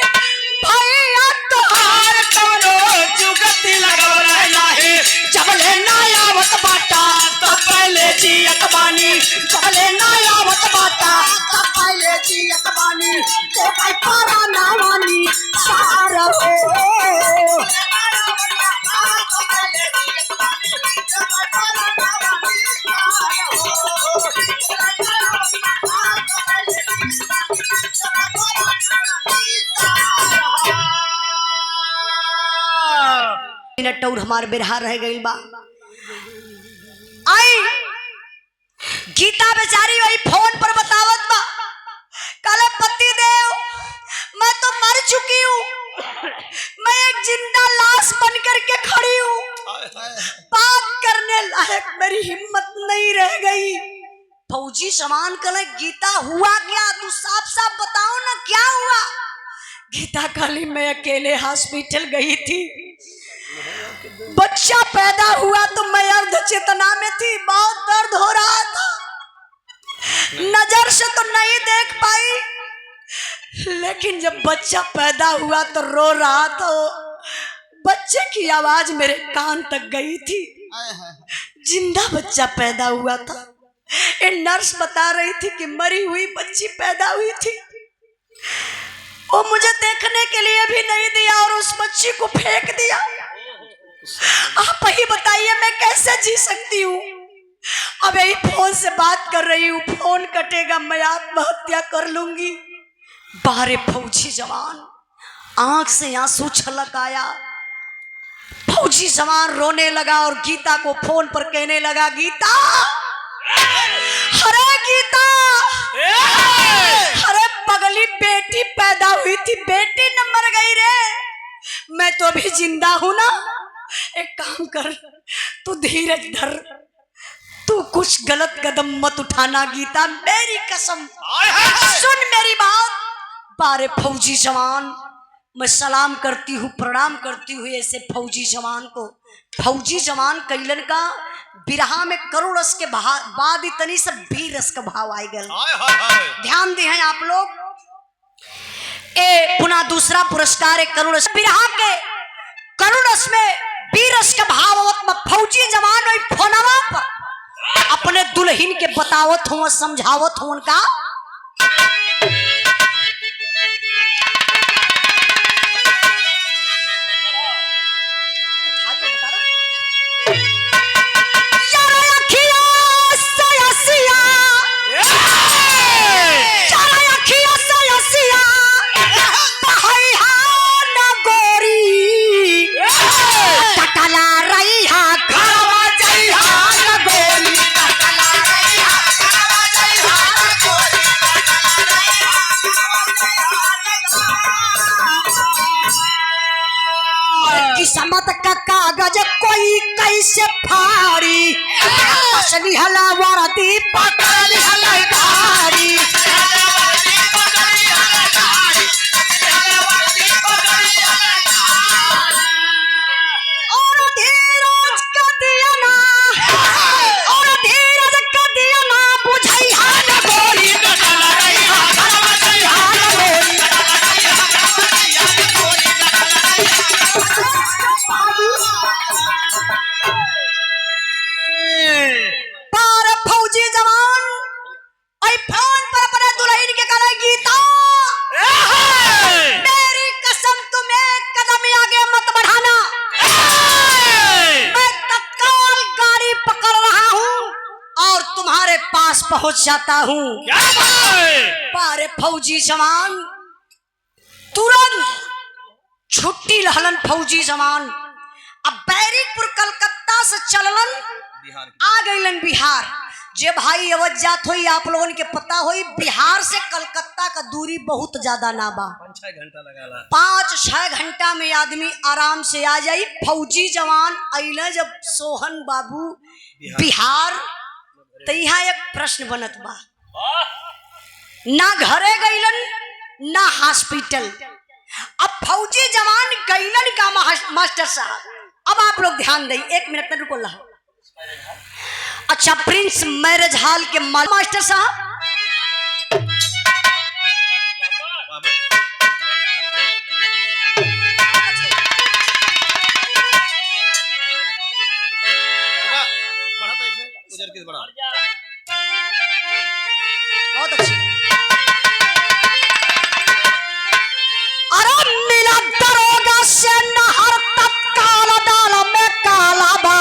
A: भैया तोहार कवनो जुगती लगवला नहीं। जबले ना आवत बाटा तब पहले जियत बानी, जबले ना आवत बाटा तब पहले जियत बानी, तो भाई पारा नावानी सार हो। मिनट और हमार बिरहा रह गई बा। आई गीता बेचारी वही फोन पर बतावत बा, कल पति देव मैं तो मर चुकी हूँ, मैं एक जिंदा लाश बन करके खड़ी हूँ, बात करने लायक मेरी हिम्मत नहीं रह गई। फौजी समान कल गीता हुआ क्या, तू साफ साफ बताओ ना क्या हुआ। गीता काली मैं अकेले हॉस्पिटल गई थी, बच्चा पैदा हुआ तो मैं अर्ध चेतना में थी, बहुत दर्द हो रहा था, नजर से तो नहीं देख पाई, लेकिन जब बच्चा पैदा हुआ तो रो रहा था, बच्चे की आवाज मेरे कान तक गई थी। जिंदा बच्चा पैदा हुआ था, एक नर्स बता रही थी कि मरी हुई बच्ची पैदा हुई थी, वो मुझे देखने के लिए भी नहीं दिया और उस बच्ची को फेंक दिया। आप ही बताइए मैं कैसे जी सकती हूँ। अब यही फोन से बात कर रही हूँ, फोन कटेगा मैं आत्महत्या कर लूंगी। बारे फौजी जवान आंख से आंसू छलक आया, फौजी जवान रोने लगा और गीता को फोन पर कहने लगा, गीता अरे गीता अरे पगली बेटी पैदा हुई थी, बेटी न मर गई रे, मैं तो अभी जिंदा हूं ना। एक काम कर तू धीरज धर, तू कुछ गलत कदम मत उठाना गीता, मेरी कसम सुन मेरी बात। बारे फौजी जवान मैं सलाम करती हूँ, प्रणाम करती हूँ ऐसे फौजी जवान को। फौजी जवान कैलन का बिरहा में करुण रस के बाद इतनी सब वीर रस का भाव आई गल। ध्यान दे हैं आप लोग। ए पुनः दूसरा पुरस्कार एक करुण रस बिरहा के करुण रस में वीर रस का भाव फौजी जवान फोनवा पर अपने दुल्हन के बतावत हुआ समझावत हुआ उनका। कैसे फाड़ी असली हला वर्दी पकड़ हला गाड़ी और धीरज का दिया ना और धीरज का दिया ना बुझाई हाल गोली निकल रही हाल गोली पर फौजी जवान आई फोन पर अपने दुल्हन के करे गीता मेरी कसम तुम एक कदम आगे मत बढ़ाना मैं तत्काल गाड़ी पकड़ रहा हूँ और तुम्हारे पास पहुंच जाता हूँ पर फौजी जवान तुरंत छुट्टी लहलन फौजी जवान अब बैरिकपुर कलकत्ता से चललन आ गईलन बिहार जे भाई अवध जात होई आप लोगन के पता होई बिहार से कलकत्ता का दूरी बहुत ज्यादा ना बा
B: 5-6 घंटा लगाला
A: 5-6 घंटा में आदमी आराम से आ जाई फौजी जवान अइला जब सोहन बाबू बिहार तो यहाँ एक प्रश्न बनत बा ना घरे गईलन ना हॉस्पिटल अब फौजी जवान गईलन का मास्टर साहब अब आप लोग ध्यान दें 1 मिनट में रुको ला अच्छा प्रिंस मैरिज हॉल के मास्टर साहब बहुत अच्छी अरे मिला दरोगा से नहर तत्काल दाल में काला बा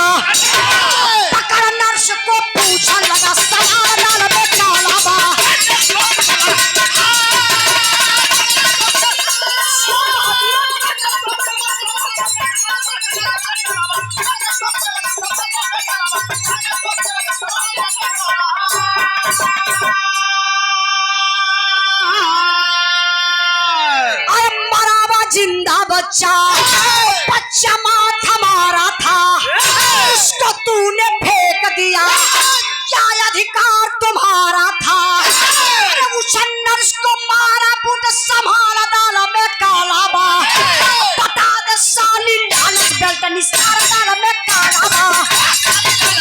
A: पकड़ नर्स को पूछा लगा सवाल दाल में काला बा जिंदा बच्चा बच्चा माथा मारा था उसको तूने फेंक दिया क्या अधिकार तुम्हारा था उस नर्स को मारा पुट संभाला दाल में काला बा बता दे साली लालच बेल्ट निस्तार दाल में काला बा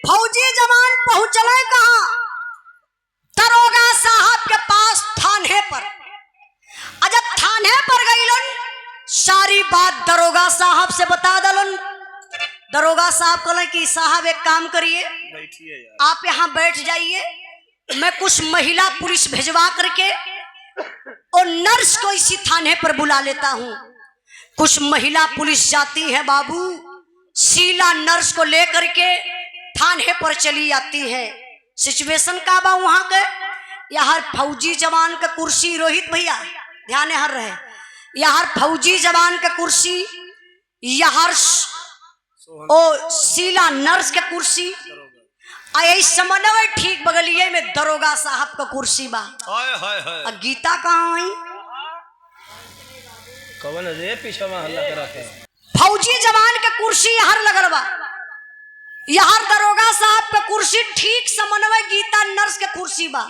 A: फौजी जवान पहुंचले कहां दरोगा साहब के पास थाने पर जब थाने पर गईलन सारी बात दरोगा साहब से बता दलन दरोगा साहब कहले कि साहब एक काम करिए आप यहाँ बैठ जाइए मैं कुछ महिला पुलिस भेजवा करके और नर्स को इसी थाने पर बुला लेता हूँ कुछ महिला पुलिस जाती है बाबू शीला नर्स को लेकर के थाने पर चली आती है सिचुएशन का बा वहां के यार फौजी जवान का कुर्सी रोहित भैया ध्यान हर रहे यार फौजी जवान का कुर्सी यार ओ शीला नर्स के कुर्सी आई समन्वय ठीक बगलिए में दरोगा साहब का कुर्सी बा गीता कहाँ आई
B: कवन रे पीछे में हल्ला करा के
A: फौजी जवान के कुर्सी यहाँ लगल बा यहाँ दरोगा साहब के कुर्सी ठीक समन्वय गीता नर्स के कुर्सी बा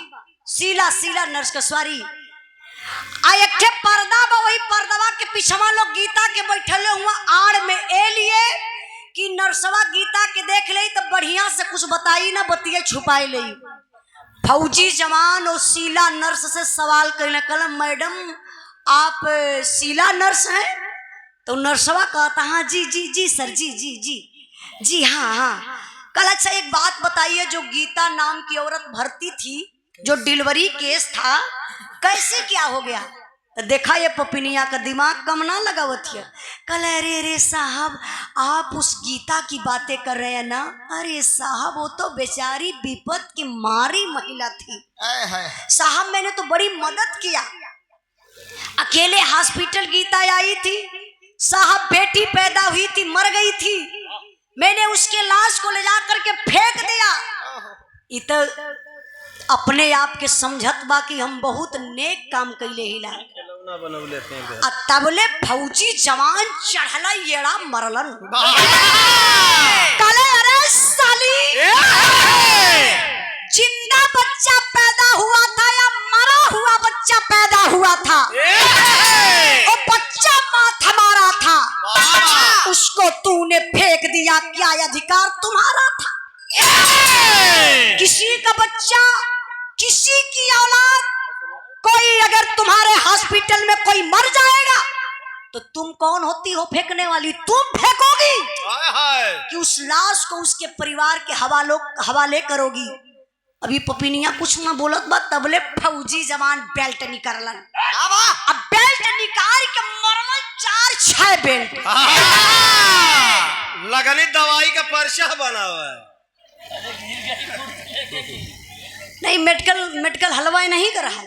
A: शीला नर्स के सॉरी आ एक पर्दा बा वही पर्दवा के पिछवा लोग गीता के बैठले हुआ आड़ में ए लिए कि नर्सवा गीता के देख ले तो बढ़िया से कुछ बताई ना बतिया छुपाई ले फौजी जवान और शीला नर्स से सवाल करने कल मैडम आप शीला नर्स हैं तो नर्सवा कहता हाँ जी सर जी हाँ कल अच्छा एक बात बताइए जो गीता नाम की औरत भर्ती थी जो डिलीवरी केस था कैसे क्या हो गया तो देखा ये पपिनिया का दिमाग कम ना लगावत है कल अरे साहब आप उस गीता की बातें कर रहे हैं ना अरे साहब वो तो बेचारी विपत की मारी महिला थी साहब मैंने तो बड़ी मदद किया अकेले हॉस्पिटल गीता आई थी साहब बेटी पैदा हुई थी, मर गई थी, मैंने उसके लाश को ले जा करके फेंक दिया। इत अपने आप के समझत बा कि हम बहुत नेक काम कैले हिला। तबले फौजी जवान चढ़ला येड़ा मरलन। कले अरे साली जिंदा बच्चा पैदा हुआ था या मरा हुआ बच्चा पैदा हुआ था? वो बच्चा माथा मारा था, उसको तूने फेंक दिया, क्या अधिकार तुम्हारा था? किसी का बच्चा, किसी की औलाद, कोई अगर तुम्हारे हॉस्पिटल में कोई मर जाएगा तो तुम कौन होती हो फेंकने वाली? तुम फेंकोगी कि उस लाश को उसके परिवार के हवाले करोगी? अभी पपिनिया कुछ ना बोलत बा, तबले फौजी जवान बेल्ट निकालन। अब बेल्ट निकाल के मरल 4-6 बेल्ट।
B: लगनी दवाई का पर्चा बना हुआ है।
A: नहीं, मेडिकल हलवाई नहीं कर रहा,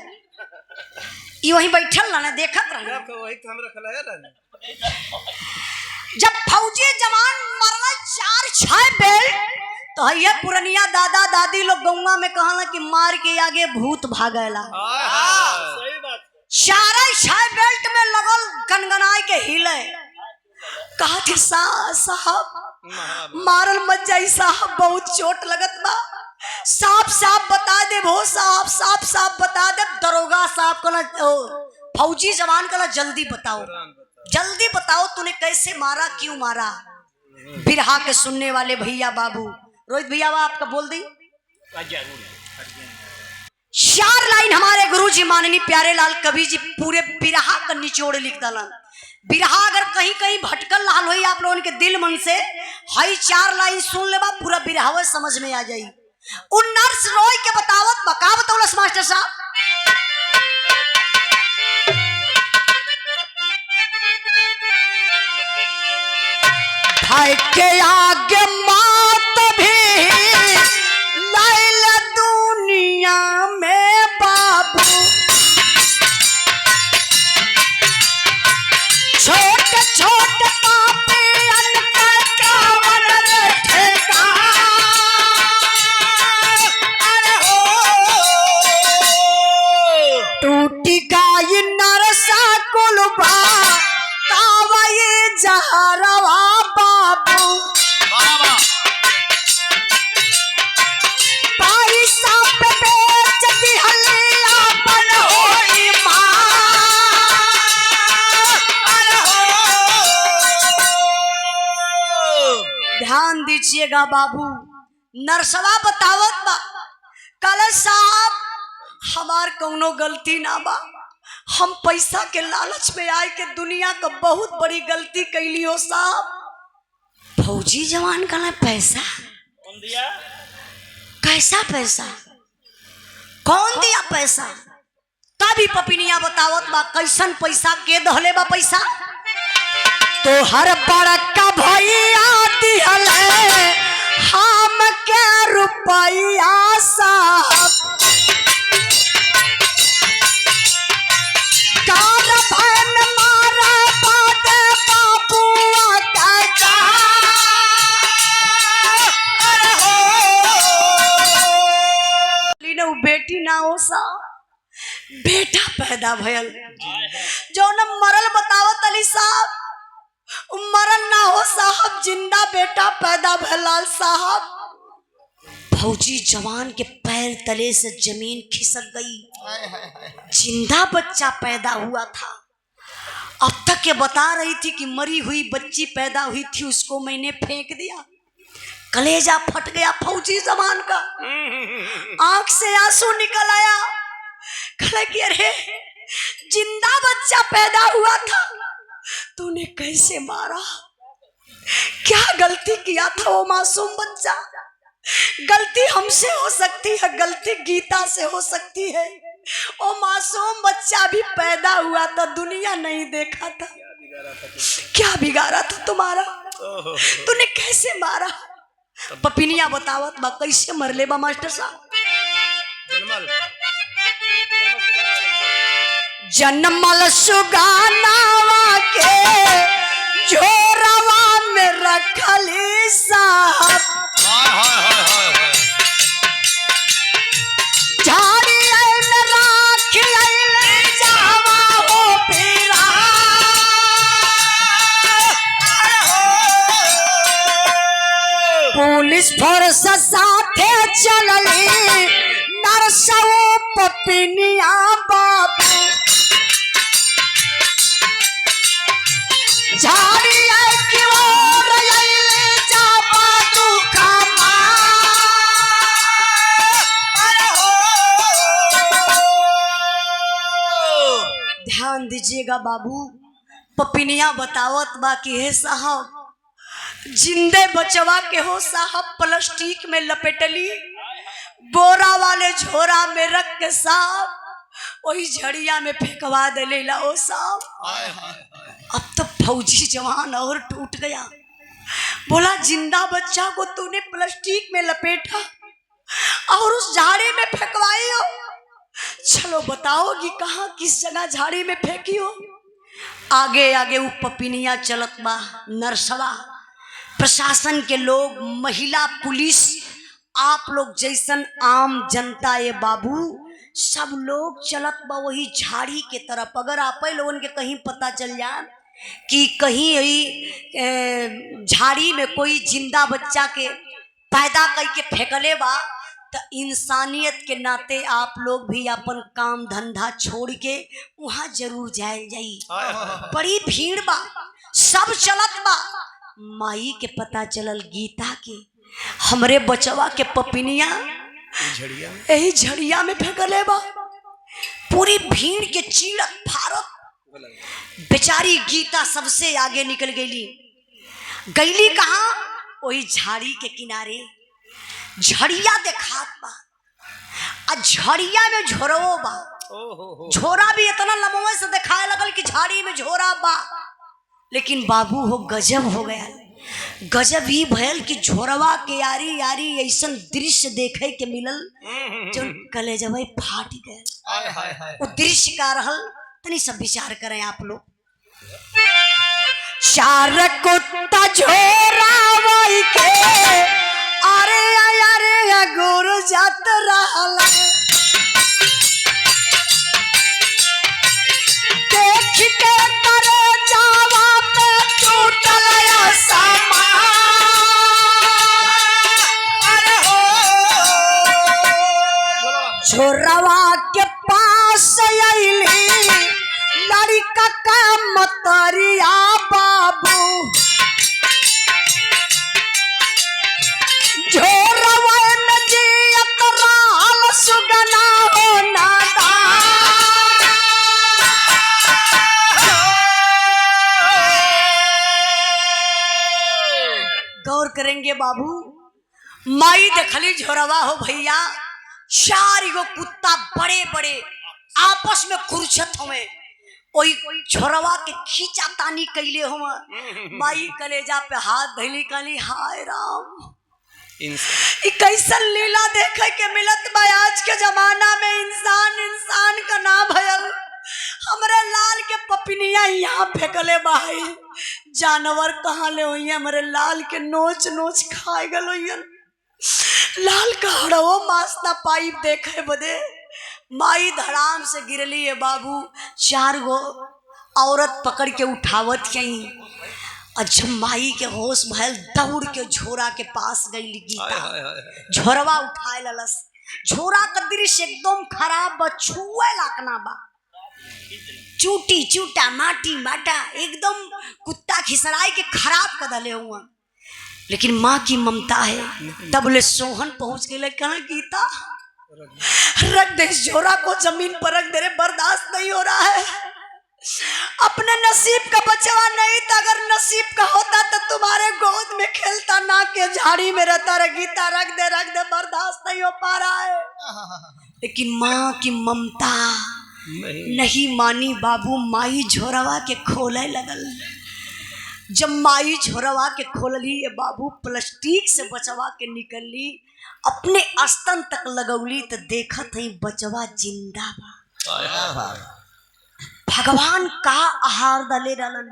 A: ये वहीं बैठल ना देखत रहा। जब फौजी जवान मरल 4-6 बेल्ट तो ये पुरनिया दादा दादी लोग गौवा में कहला कि मार के आगे भूत भागेला। 4-6 बेल्ट में लगल गनगनाए के हिले। कहा थे साहब मारल मत जाई साहब, बहुत चोट लगत बा, साफ बता दे भो साहब, साफ बता दे। दरोगा साहब कहला, फौजी जवान कहला जल्दी बताओ तूने कैसे मारा, क्यों मारा? बिरहा के सुनने वाले भैया बाबू, रोहित भैया आपका बोल दी 4 लाइन हमारे गुरुजी माननीय प्यारे लाल कवि जी पूरे बिरहा का निचोड़ लिख दलन। बिरहा अगर कहीं कहीं भटकल लाल हुई आप लोगों के दिल मन से, हई 4 लाइन सुन लेबा पूरा बिरहावा समझ में आ जाई। उन नर्स रोय के बतावत बका बतौलस मास्टर साहब, भाई के आगे मात भी लाइल दुनिया में बाबू, छोटे छोटे पापियन का कावन रखेगा। अरे हो टूटी गाय नरसा कुलबा तावई जहरवा बाबू, पैसा पे बेच दिहलिया बन होई मां। ध्यान दीजिएगा बाबू, नरसवा बतावत बा, कल साहब हमार कौनो गलती ना बा, हम पैसा के लालच में आए के दुनिया का बहुत बड़ी गलती कैली हो साहब। फौजी जवान कहला पैसा कौन दिया? कैसा पैसा? कौन दिया पैसा? तभी पपिनिया बतावत बा कैसन पैसा के दहले बा पैसा। तो हर बड़का भैया दिहल हम के रुपया साहब, बेटी ना हो साहब, बेटा पैदा भयल जो न मरल बतावत अली साहब, मरल ना हो साहब, जिंदा बेटा पैदा भयल साहब। फौजी जवान के पैर तले से जमीन खिसक गई, जिंदा बच्चा पैदा हुआ था। अब तक ये बता रही थी कि मरी हुई बच्ची पैदा हुई थी, उसको मैंने फेंक दिया। कलेजा फट गया फौजी जवान का, आंख से आंसू निकल आया। कहा कि अरे जिंदा बच्चा पैदा हुआ था, तूने कैसे मारा? क्या गलती किया था वो मासूम बच्चा? गलती हमसे हो सकती है, गलती गीता से हो सकती है। वो मासूम बच्चा भी पैदा हुआ था, दुनिया नहीं देखा था। क्या बिगाड़ा था तुम्हारा? तूने कैसे मारा? पपिनिया बतावत बा कैसे मरले बा मास्टर साहब। जन्मल सुगानावा के झोरवा में रखली साहब झाड़ी में राख ले जावा हो पीरा पुलिस फोर्स साथे चलली नरसो पपिनिया बाबू झाड़ी की ओर ले जावा दुखा ध्यान दीजिएगा बाबू पपिनिया बतावत बा कि हे साहब जिंदे बचवा के हो साहब प्लास्टिक में लपेटली बोरा वाले झोरा में रख के साहब वही झड़िया में फेंकवा दे ला ओ साहब। अब तो फौजी जवान और टूट गया, बोला जिंदा बच्चा को तूने प्लास्टिक में लपेटा और उस झाड़ी में फेंकवाई हो, चलो बताओगी कहाँ किस जगह झाड़ी में फेंकी हो। आगे आगे वो पपिनिया चलत बा, नरसवा प्रशासन के लोग, महिला पुलिस, आप लोग जैसन आम जनता ये बाबू सब लोग चलत बा वही झाड़ी के तरफ। अगर आप लोगन के कहीं पता चल जाए कि कहीं झाड़ी में कोई जिंदा बच्चा के पैदा करके फेंकले बा तो इंसानियत के नाते आप लोग भी अपन काम धंधा छोड़ के वहाँ जरूर जाए जाई। बड़ी भीड़ बा, सब चलत बा। माई के पता चलल गीता के हमरे बचवा के पपिनिया यही झड़िया में फेंकले बा। पूरी भीड़ के चीड़क फारत बेचारी गीता सबसे आगे निकल गईली कहाँ? वही झाड़ी के किनारे झड़िया देखात बा, आ झड़िया में झोरवो बा। झोरा भी इतना लंबा से दिखाए लगल कि झाड़ी में झोरा बा, लेकिन बाबू हो गजब हो गया। गजब ही भयल कि झोरवा के यारी यारी ऐसा दृश्य देखे के मिलल जो कलेजवा फाट गए। वो दृश्य का रहल तनी सब विचार करें आप लोग। चार कुत्ता झोरावाई के अरे अरे गुरु जात रहल, देख के करे जावा पे टूटल समा। अरे हो झोरवा के पास अइली लड़का का मतरिया बाबू, झोरवा में जियत रहल सुगना हो नादा। गौर करेंगे बाबू, माई देखली झोरवा हो भैया, चार गो कुत्ता बड़े बड़े आपस में कुरछत हुए, कोई झोरवा के खींचा तानी कैले हो। माई कलेजा पे हाथ धैली, कहली हाय राम कैसन लीला देखे के मिलत बा आज के जमाना में। इंसान का ना भयल, हमरे लाल के पपिनिया यहाँ फेंकले भाई, जानवर कहाँ ले हुई हमरे लाल के नोच नोच खाए गल हुई। लाल का हड़वो मांस ना पाई देखे बदे माई धड़ाम से गिरली है बाबू। चार गो औरत पकड़ के उठावत यहीं, और जब माई के होश भयल दौड़ के झोरा के पास गई गीता, झोरवा उठाए ललस। झोरा का दृश्य एकदम खराब बा, छुए लाकना बा, चूटी चूटा माटी माटा एकदम कुत्ता खिसराई के खराब कर दले हुआ। लेकिन माँ की ममता है, तब ले सोहन पहुंच गए, कहना गीता रख दे इस झोरा को जमीन पर रख दे रे, बर्दाश्त नहीं हो रहा है। अपने नसीब का बचवा नहीं था, अगर नसीब का होता तो तुम्हारे गोद में खेलता, ना के झाड़ी में रहता रे। गीता रख दे बर्दाश्त नहीं हो पा रहा है। लेकिन माँ की ममता नहीं मानी बाबू। माई झोरवा के खोले लगल। जब माई झोरवा के खोलली ये बाबू, प्लास्टिक से बचवा के निकलली, अपने स्तन तक लगौली तो देखत है बचवा जिंदा बा। भगवान का आहार दले रहलन,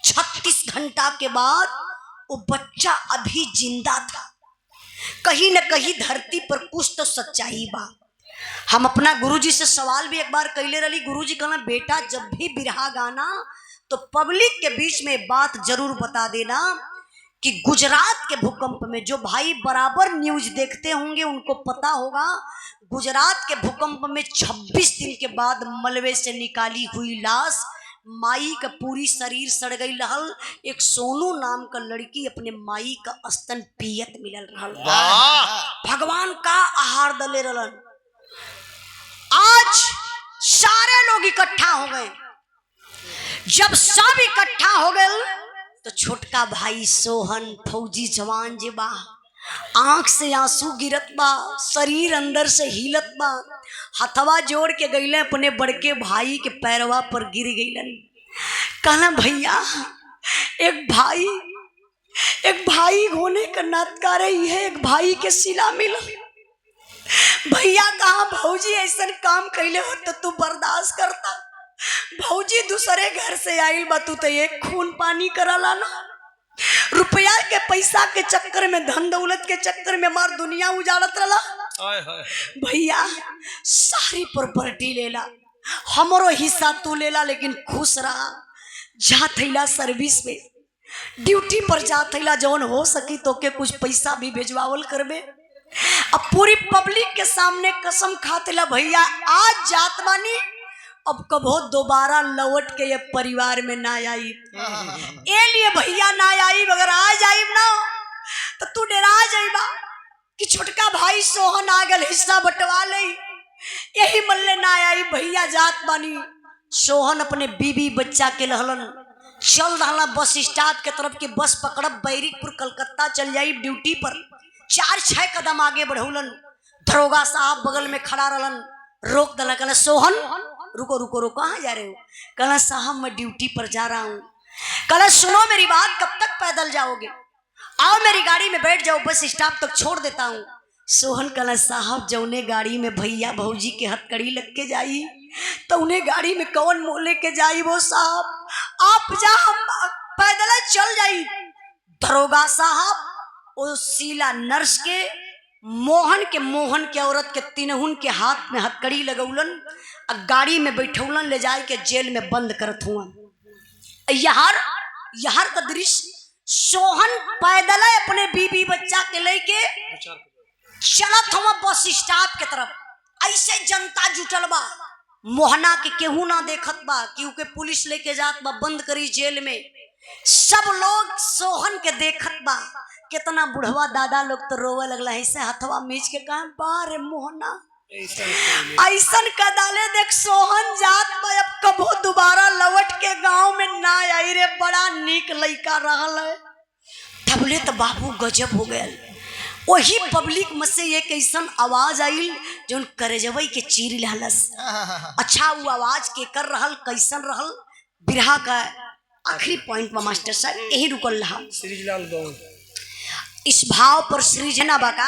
A: 36 घंटा के बाद वो बच्चा अभी जिंदा था। कहीं न कहीं धरती पर कुछ तो सच्चाई बा। हम अपना गुरुजी से सवाल भी एक बार कैले रही। गुरुजी कहना बेटा जब भी बिरहा गाना तो पब्लिक के बीच में बात जरूर बता देना कि गुजरात के भूकंप में, जो भाई बराबर न्यूज देखते होंगे उनको पता होगा, गुजरात के भूकंप में 26 दिन के बाद मलबे से निकाली हुई लाश, माई का पूरी शरीर सड़ गई रहल। एक सोनू नाम का लड़की अपने माई का स्तन पियत मिलल रहल। भगवान का आहार दले रहलन। आज सारे लोग इकट्ठा हो गए। जब सब इकट्ठा हो गए तो छोटका भाई सोहन फौजी जवान जे बा, आंख से आंसू गिरत बा, शरीर अंदर से हिलत बा, हथवा जोड़ के गईले अपने बड़के भाई के पैरवा पर गिर गईलन। कहना भैया एक भाई होने का नातकार है, एक भाई के सिला मिला। भैया कहा भौजी ऐसा काम कैले हो तो तू बर्दाश्त करता। भौजी दूसरे घर से आइल बा, तू तो एक खून पानी कराला ना। रुपया के पैसा के चक्कर में, धन दौलत के चक्कर में मार दुनिया उजाड़त रहा। भैया सारी प्रॉपर्टी लेला, हमरो हिस्सा तू लेला, लेकिन खुश रहा। जा थैला सर्विस में, ड्यूटी पर जा थैला, जौन हो सकी तो के कुछ पैसा भी भेजवावल करबे। अब पूरी पब्लिक के सामने कसम खातेला भैया आज जात बानी, अब कबो दोबारा लौट के ये परिवार में ना आई। ए लिए भैया ना आई, अगर आ जाई ना तो तू डरा जाइबा कि छोटका भाई सोहन आ गल, हिस्सा बंटवा ले। यही मल्ले ना आई। भैया जात बानी। सोहन अपने बीबी बच्चा के लहलन चल रहा बस स्टॉप के तरफ की बस पकड़ब, बैरिकपुर कलकत्ता चल जाई ड्यूटी पर। 4-6 कदम आगे बढ़ौलन, दरोगा साहब बगल में खड़ा रहलन, रोक दला। कहला सोहन रुको रुको रुको, कहाँ जा रहे हो? कहला साहब मैं ड्यूटी पर जा रहा हूँ। कहला सुनो मेरी बात, कब तक पैदल जाओगे? आओ मेरी गाड़ी में बैठ जाओ, बस स्टॉप तक छोड़ देता हूँ। सोहन कहला साहब जौने गाड़ी में भैया भौजी के हथकड़ी लग के जाई तो उन्हें गाड़ी में कौन मोह लेके जाई वो साहब, आप जा, हम पैदल चल जाई। दरोगा साहब वो शीला नर्स के मोहन के औरत के तिनहुन के हाथ में हथकड़ी लगौलन, गाड़ी में बैठौलन, ले जाए के जेल में बंद करत हुआ। यहार का दृश्य, सोहन पैदल अपने बीबी बच्चा के लेके चलत हुआ बस स्टॉप के तरफ। ऐसे जनता जुटल बा, मोहना के केहू ना देखत बा, क्योंकि पुलिस लेके जात बा बंद करी जेल में। सब लोग सोहन के देखत बा। कितना बुढ़वा दादा लोग तो रोवे लगला, ऐसे हथवा मीच के कहा बारे मोहना ऐसन कदाले देख सोहन जात बा, अब कबो दोबारा लौट के गांव में ना आई रे, बड़ा नीक लइका रहल है। तबले तो बाबू गजब हो गया। वही पब्लिक में से एक ऐसा आवाज आई जो करजवई के चीर लालस। अच्छा वो आवाज के कर रहल, कैसन रहल? बिरहा का आखिरी पॉइंट में मास्टर साहब यही रुकल रहा।
B: श्रीलाल गौड़
A: इस भाव पर सृजना बाका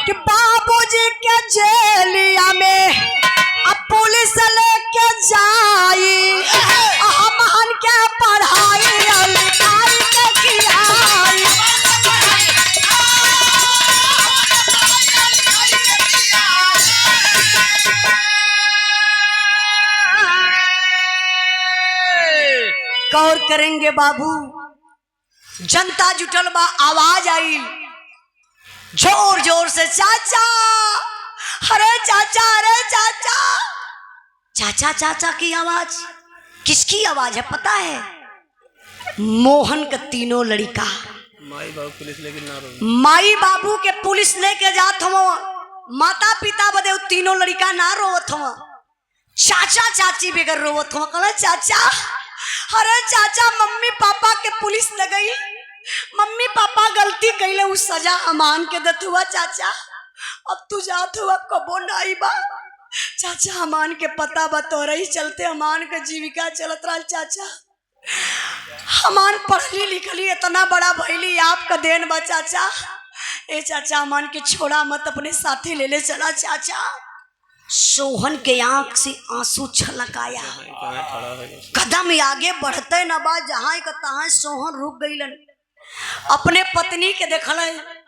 A: कि बाबूजी के जेलिया में अब पुलिस लेके जाई, हमहन के पढ़ाई लिखाई के कियाई। गौर करेंगे बाबू, जनता जुटल बा, आवाज आई जोर जोर से चाचा, अरे चाचा, अरे चाचा। चाचा चाचा की आवाज, किसकी आवाज है पता है? मोहन का तीनों लड़का
B: माई बाबू पुलिस लेके ना रो।
A: माई बाबू के पुलिस लेके जात हम, माता पिता बदे तीनों लड़का ना रोवत हम, चाचा चाची बेगर रोवत हम। कहला चाचा, अरे चाचा मम्मी पापा के पुलिस लगई, मम्मी पापा गलती कैले उ सजा अमान के दत हुआ चाचा, अब तू जात हुआ कबो नाई बा। चाचा अमान के पता बतौर ही चलते अमान के जीविका चलत रहा। चाचा अमान पढ़ली लिखली इतना बड़ा भैली, आपका देन बा चाचा। ए चाचा अमान के छोड़ा मत, अपने साथी ले ले चला चाचा। सोहन के आंख से आंसू छलकाया, कदम आगे बढ़ते न बा, जहां का तहां सोहन रुक गईलन। अपने पत्नी के देखल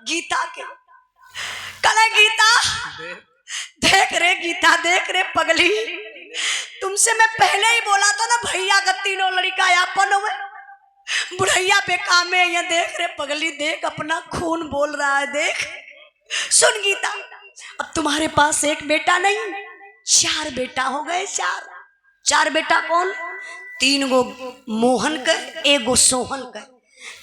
A: गीता के, कल गीता देख रे, गीता देख रे पगली, तुमसे मैं पहले ही बोला था ना भैया का तीनों लड़का अपन हुए, बुढ़ैया पे काम है। ये देख रे पगली, देख अपना खून बोल रहा है, देख सुन गीता, अब तुम्हारे पास एक बेटा नहीं, 4 बेटा हो गए। 4 बेटा कौन? 3 गो मोहन के, 1 गो सोहन के।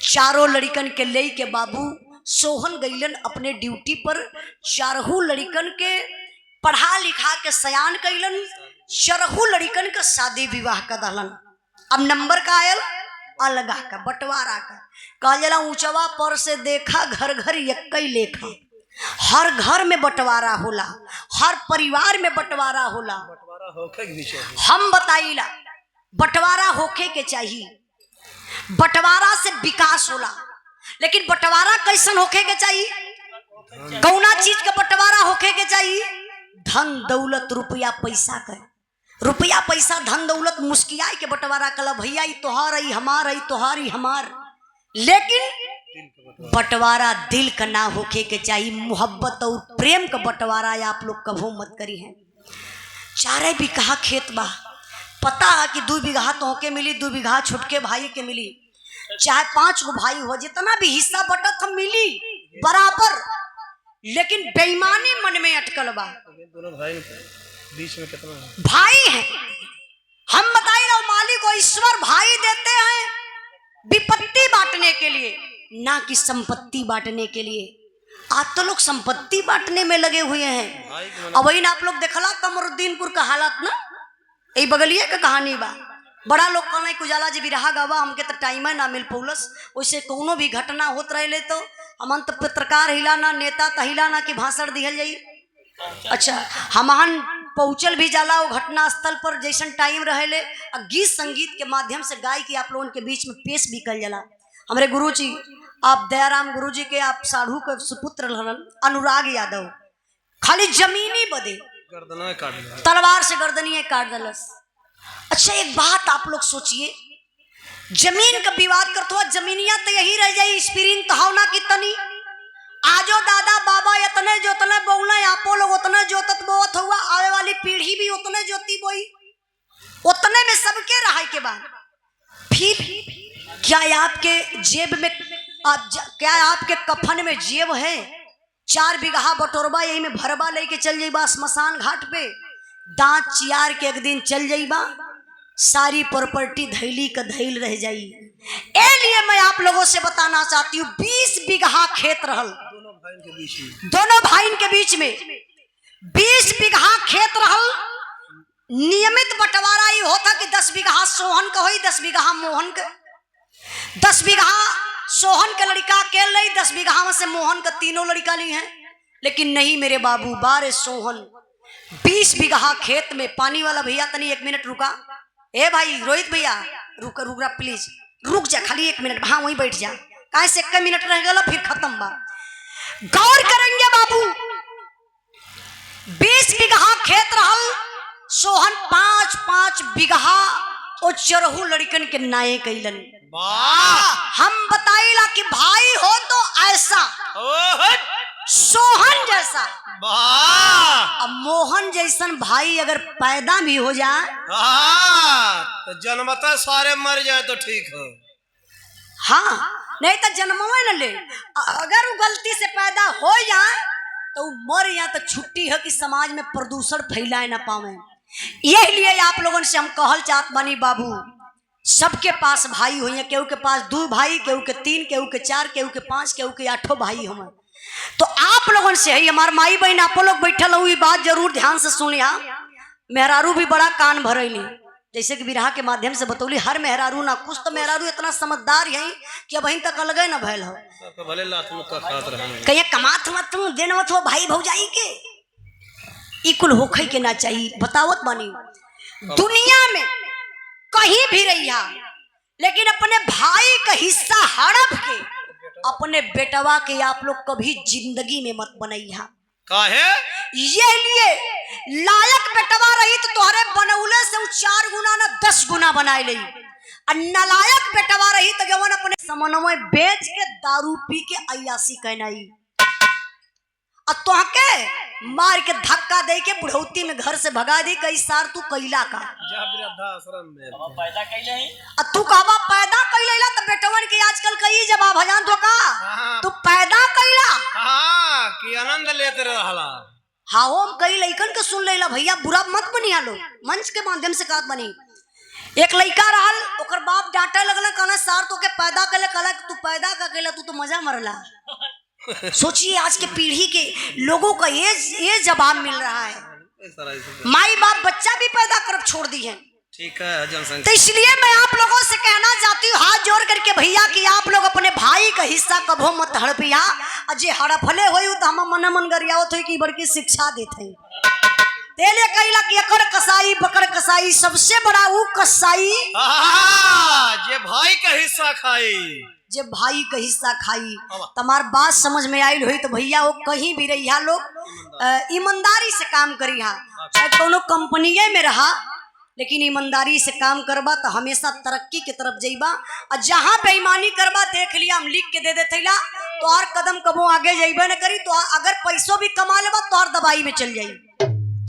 A: चारों लड़कन के ले के बाबू सोहन गईलन अपने ड्यूटी पर। 4 लड़कन के पढ़ा लिखा के सयान कैलन, 4 लड़कन का शादी विवाह कर दहलन। अब नंबर का आयल अलगा का, बंटवारा का। कहा जला ऊंचवा पर से देखा, घर घर यक्कई लेखा। हर घर में बंटवारा होला, हर परिवार में बंटवारा होला।
B: बंटवारा होके के चाहिए।
A: हम बताइला बंटवारा होके के चाहिए, बंटवारा से विकास होला। लेकिन बंटवारा कैसन होके के चाहिए? कौना चीज का बंटवारा होके के चाहिए? धन दौलत रुपया पैसा का। रुपया पैसा धन दौलत मुस्कियाई के बंटवारा कला, भैया ये तोहार है, हमार है, तोहार ही हमार। लेकिन बंटवारा दिल का ना होके के चाहिए, मोहब्बत और प्रेम का बंटवारा आप लोग कभो मत करी हैं। 4 बीघा खेत बा, पता है कि 2 बीघा तोहके मिली, 2 बीघा छुटके भाई के मिली, चाहे 5 गो भाई हो, जितना भी हिस्सा बटत हम मिली बराबर। लेकिन बेईमानी मन में अटकल बा।
B: दोनों भाई बीच में कितना है?
A: भाई है, हम बताई रहो मालिक को ईश्वर भाई देते हैं विपत्ति बांटने के लिए, ना कि संपत्ति बांटने के लिए। आज तो लोग संपत्ति बांटने में लगे हुए हैं। अब वही ना आप लोग देखला कमरुद्दीनपुर का हालत ना, यही बगलिए का कहानी बा। बड़ा लोग कहना कुजाला जी बिरहा गावा, हमके तो टाइम ना मिल पौलस। वैसे कोनो भी घटना होत रहे तो हमन तो पत्रकार हिला ना, नेता तहिला ना कि भाषण दिहल जाई। अच्छा, हमहन पहुँचल भी जाला वो घटना स्थल पर जैसन टाइम रहे, गीत संगीत के माध्यम से गाय की आप लोगों के बीच में पेश भी कल जाला। हमारे गुरु जी आप दयाराम गुरु जी के, आप साधु के सुपुत्र अनुराग यादव, खाली जमीनी बदे तलवार से गर्दनिए काट दलस। अच्छा, एक बात आप लोग सोचिए, जमीन का विवाद करते हुआ जमीनिया तो यही रह जाई, स्प्रिंग तहावना की तनी। आजो दादा बाबा इतने जोतने बोले, आपो लोग उतने जोतत बोत हुआ, आवे वाली पीढ़ी भी उतने जोती बोई, उतने में सबके रहाई के बाद फिर क्या आपके जेब में क्या आपके कफन में जेब है? 4 बीघा बटोरबा यही में भरबा लेके चल जाइबा स्मशान घाट पे, दांत चियार के एक दिन चल जाइबा, सारी प्रॉपर्टी धैली का धैल रह जाई। ए लिए मैं आप लोगों से बताना चाहती हूँ, 20 बीघा खेत रहल दोनों भाई के बीच में, 20 बीघा खेत रहल। नियमित बंटवारा ही होता कि 10 बीघा सोहन का हो, 10 बीघा मोहन का। 10 बीघा सोहन का लड़का के ली, 10 बीघा में से मोहन का तीनों लड़का ली हैं। लेकिन नहीं मेरे बाबू, 12 सोहन 20 बीघा खेत में। पानी वाला भैया तनी 1 मिनट रुका। ए भाई रोहित भैया रुक रुक प्लीज, रुक जा खाली 1 मिनट। हाँ वहीं बैठ जा, कहीं से 1 मिनट रह गया फिर खत्म बा। गौर करेंगे बाबू, 20 बीघा खेत रहल, सोहन 5-5 बीघा ओ 4 लड़कन के नाये कैलन। हम बताइला कि भाई हो तो ऐसा सोहन जैसा, अब मोहन जैसन भाई अगर पैदा भी हो जाए
B: तो जन्मता सारे मर जाए तो ठीक हो।
A: हाँ, नहीं तो जन्मवे न ले। अगर वो गलती से पैदा हो जाए तो मर या तो छुट्टी है कि समाज में प्रदूषण फैलाए ना पावे। यही लिए आप लोगों से हम कहल चाहत बानी बाबू, सबके पास भाई हुई, केहू के पास 2 भाई, केहू के 3, केहू के 4, केहू के 5, केहू के 8 भाई हम। तो आप लोगन से है हमार माई बहन आप लोग बैठल हो, ये बात जरूर ध्यान से सुनिया। मेहरारू भी बड़ा कान भरैली, जैसे कि बिरहा के माध्यम से बतौली, हर मेहरारू ना, कुछ तो मेहरारू इतना समझदार है कि अब तक अलगे न भैल हो, कहीं कमात मत देन मत हो भाई भौजाई के, इकुल होखे के ना चाहिए। बतावत बानी दुनिया में कहीं भी रहिया, लेकिन अपने भाई का हिस्सा हड़प के अपने बेटवा के आप लोग कभी जिंदगी में मत बनैया।
B: काहे?
A: ये लिए लायक बेटवा रही तो तोहरे बनौले से 4 गुना ना 10 गुना बनाए ली, और नालायक बेटवा रही तो जवन अपने समनमय बेच के दारू पी के अयासी कहनाई, और तोहके मार के धक्का दे के बुढ़ौती में घर से भगा दी। कई सार तू कैला का तू कहबा पैदा कैला तो बेटवन के आजकल कई जवाब हजान तो का तू पैदा कैला
B: कि आनंद लेते रहला।
A: हाँ हम कई लइकन के सुन लेला भैया, बुरा मत बनिया लो, मंच के माध्यम से बात बनी। एक लइका रहल, ओकर बाप डांटे लगला, कहना सार तो के पैदा कैले, कहला तू पैदा का कैला, तू तो मजा मरला। सोचिए आज के पीढ़ी के लोगों का ये जवाब मिल रहा है। माई बाप बच्चा भी पैदा कर छोड़ दी है,
B: ठीक है जनसंख्या।
A: तो इसलिए मैं आप लोगों से कहना चाहती हूँ हाथ जोड़ करके भैया कि आप लोग अपने भाई का हिस्सा कभो मत हड़पिया, अजे हड़फले होई तो हम मन मन गरियावत होई कि बड़की शिक्षा देते तेले कहला कि एकर कसाई बकर कसाई सबसे बड़ा वो कसाई
B: जे भाई का हिस्सा खाई,
A: जब भाई का हिस्सा खाई। तुम्हार बात समझ में आई हुई तो भैया वो कहीं भी रही लोग ईमानदारी से काम करी, चाहे कोनो कंपनी में रहा, लेकिन ईमानदारी से काम करबा तो हमेशा तरक्की की तरफ जाइबा। और जहाँ बेईमानी करबा देख लिया हम लिख के दे देते ला तो और कदम कबो आगे जाइबे न करी, तो अगर पैसों भी कमा लेबा तो और दवाई में चल जाई।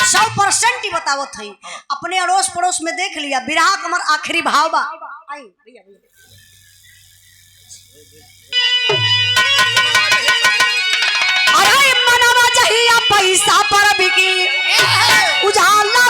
A: 100% ही बतावत है, अपने अड़ोस पड़ोस में देख लिया। बिरहा कमर आखिरी भाव बा, आई भैया अरे मनवा जहिया पैसा पर बिकी उजाला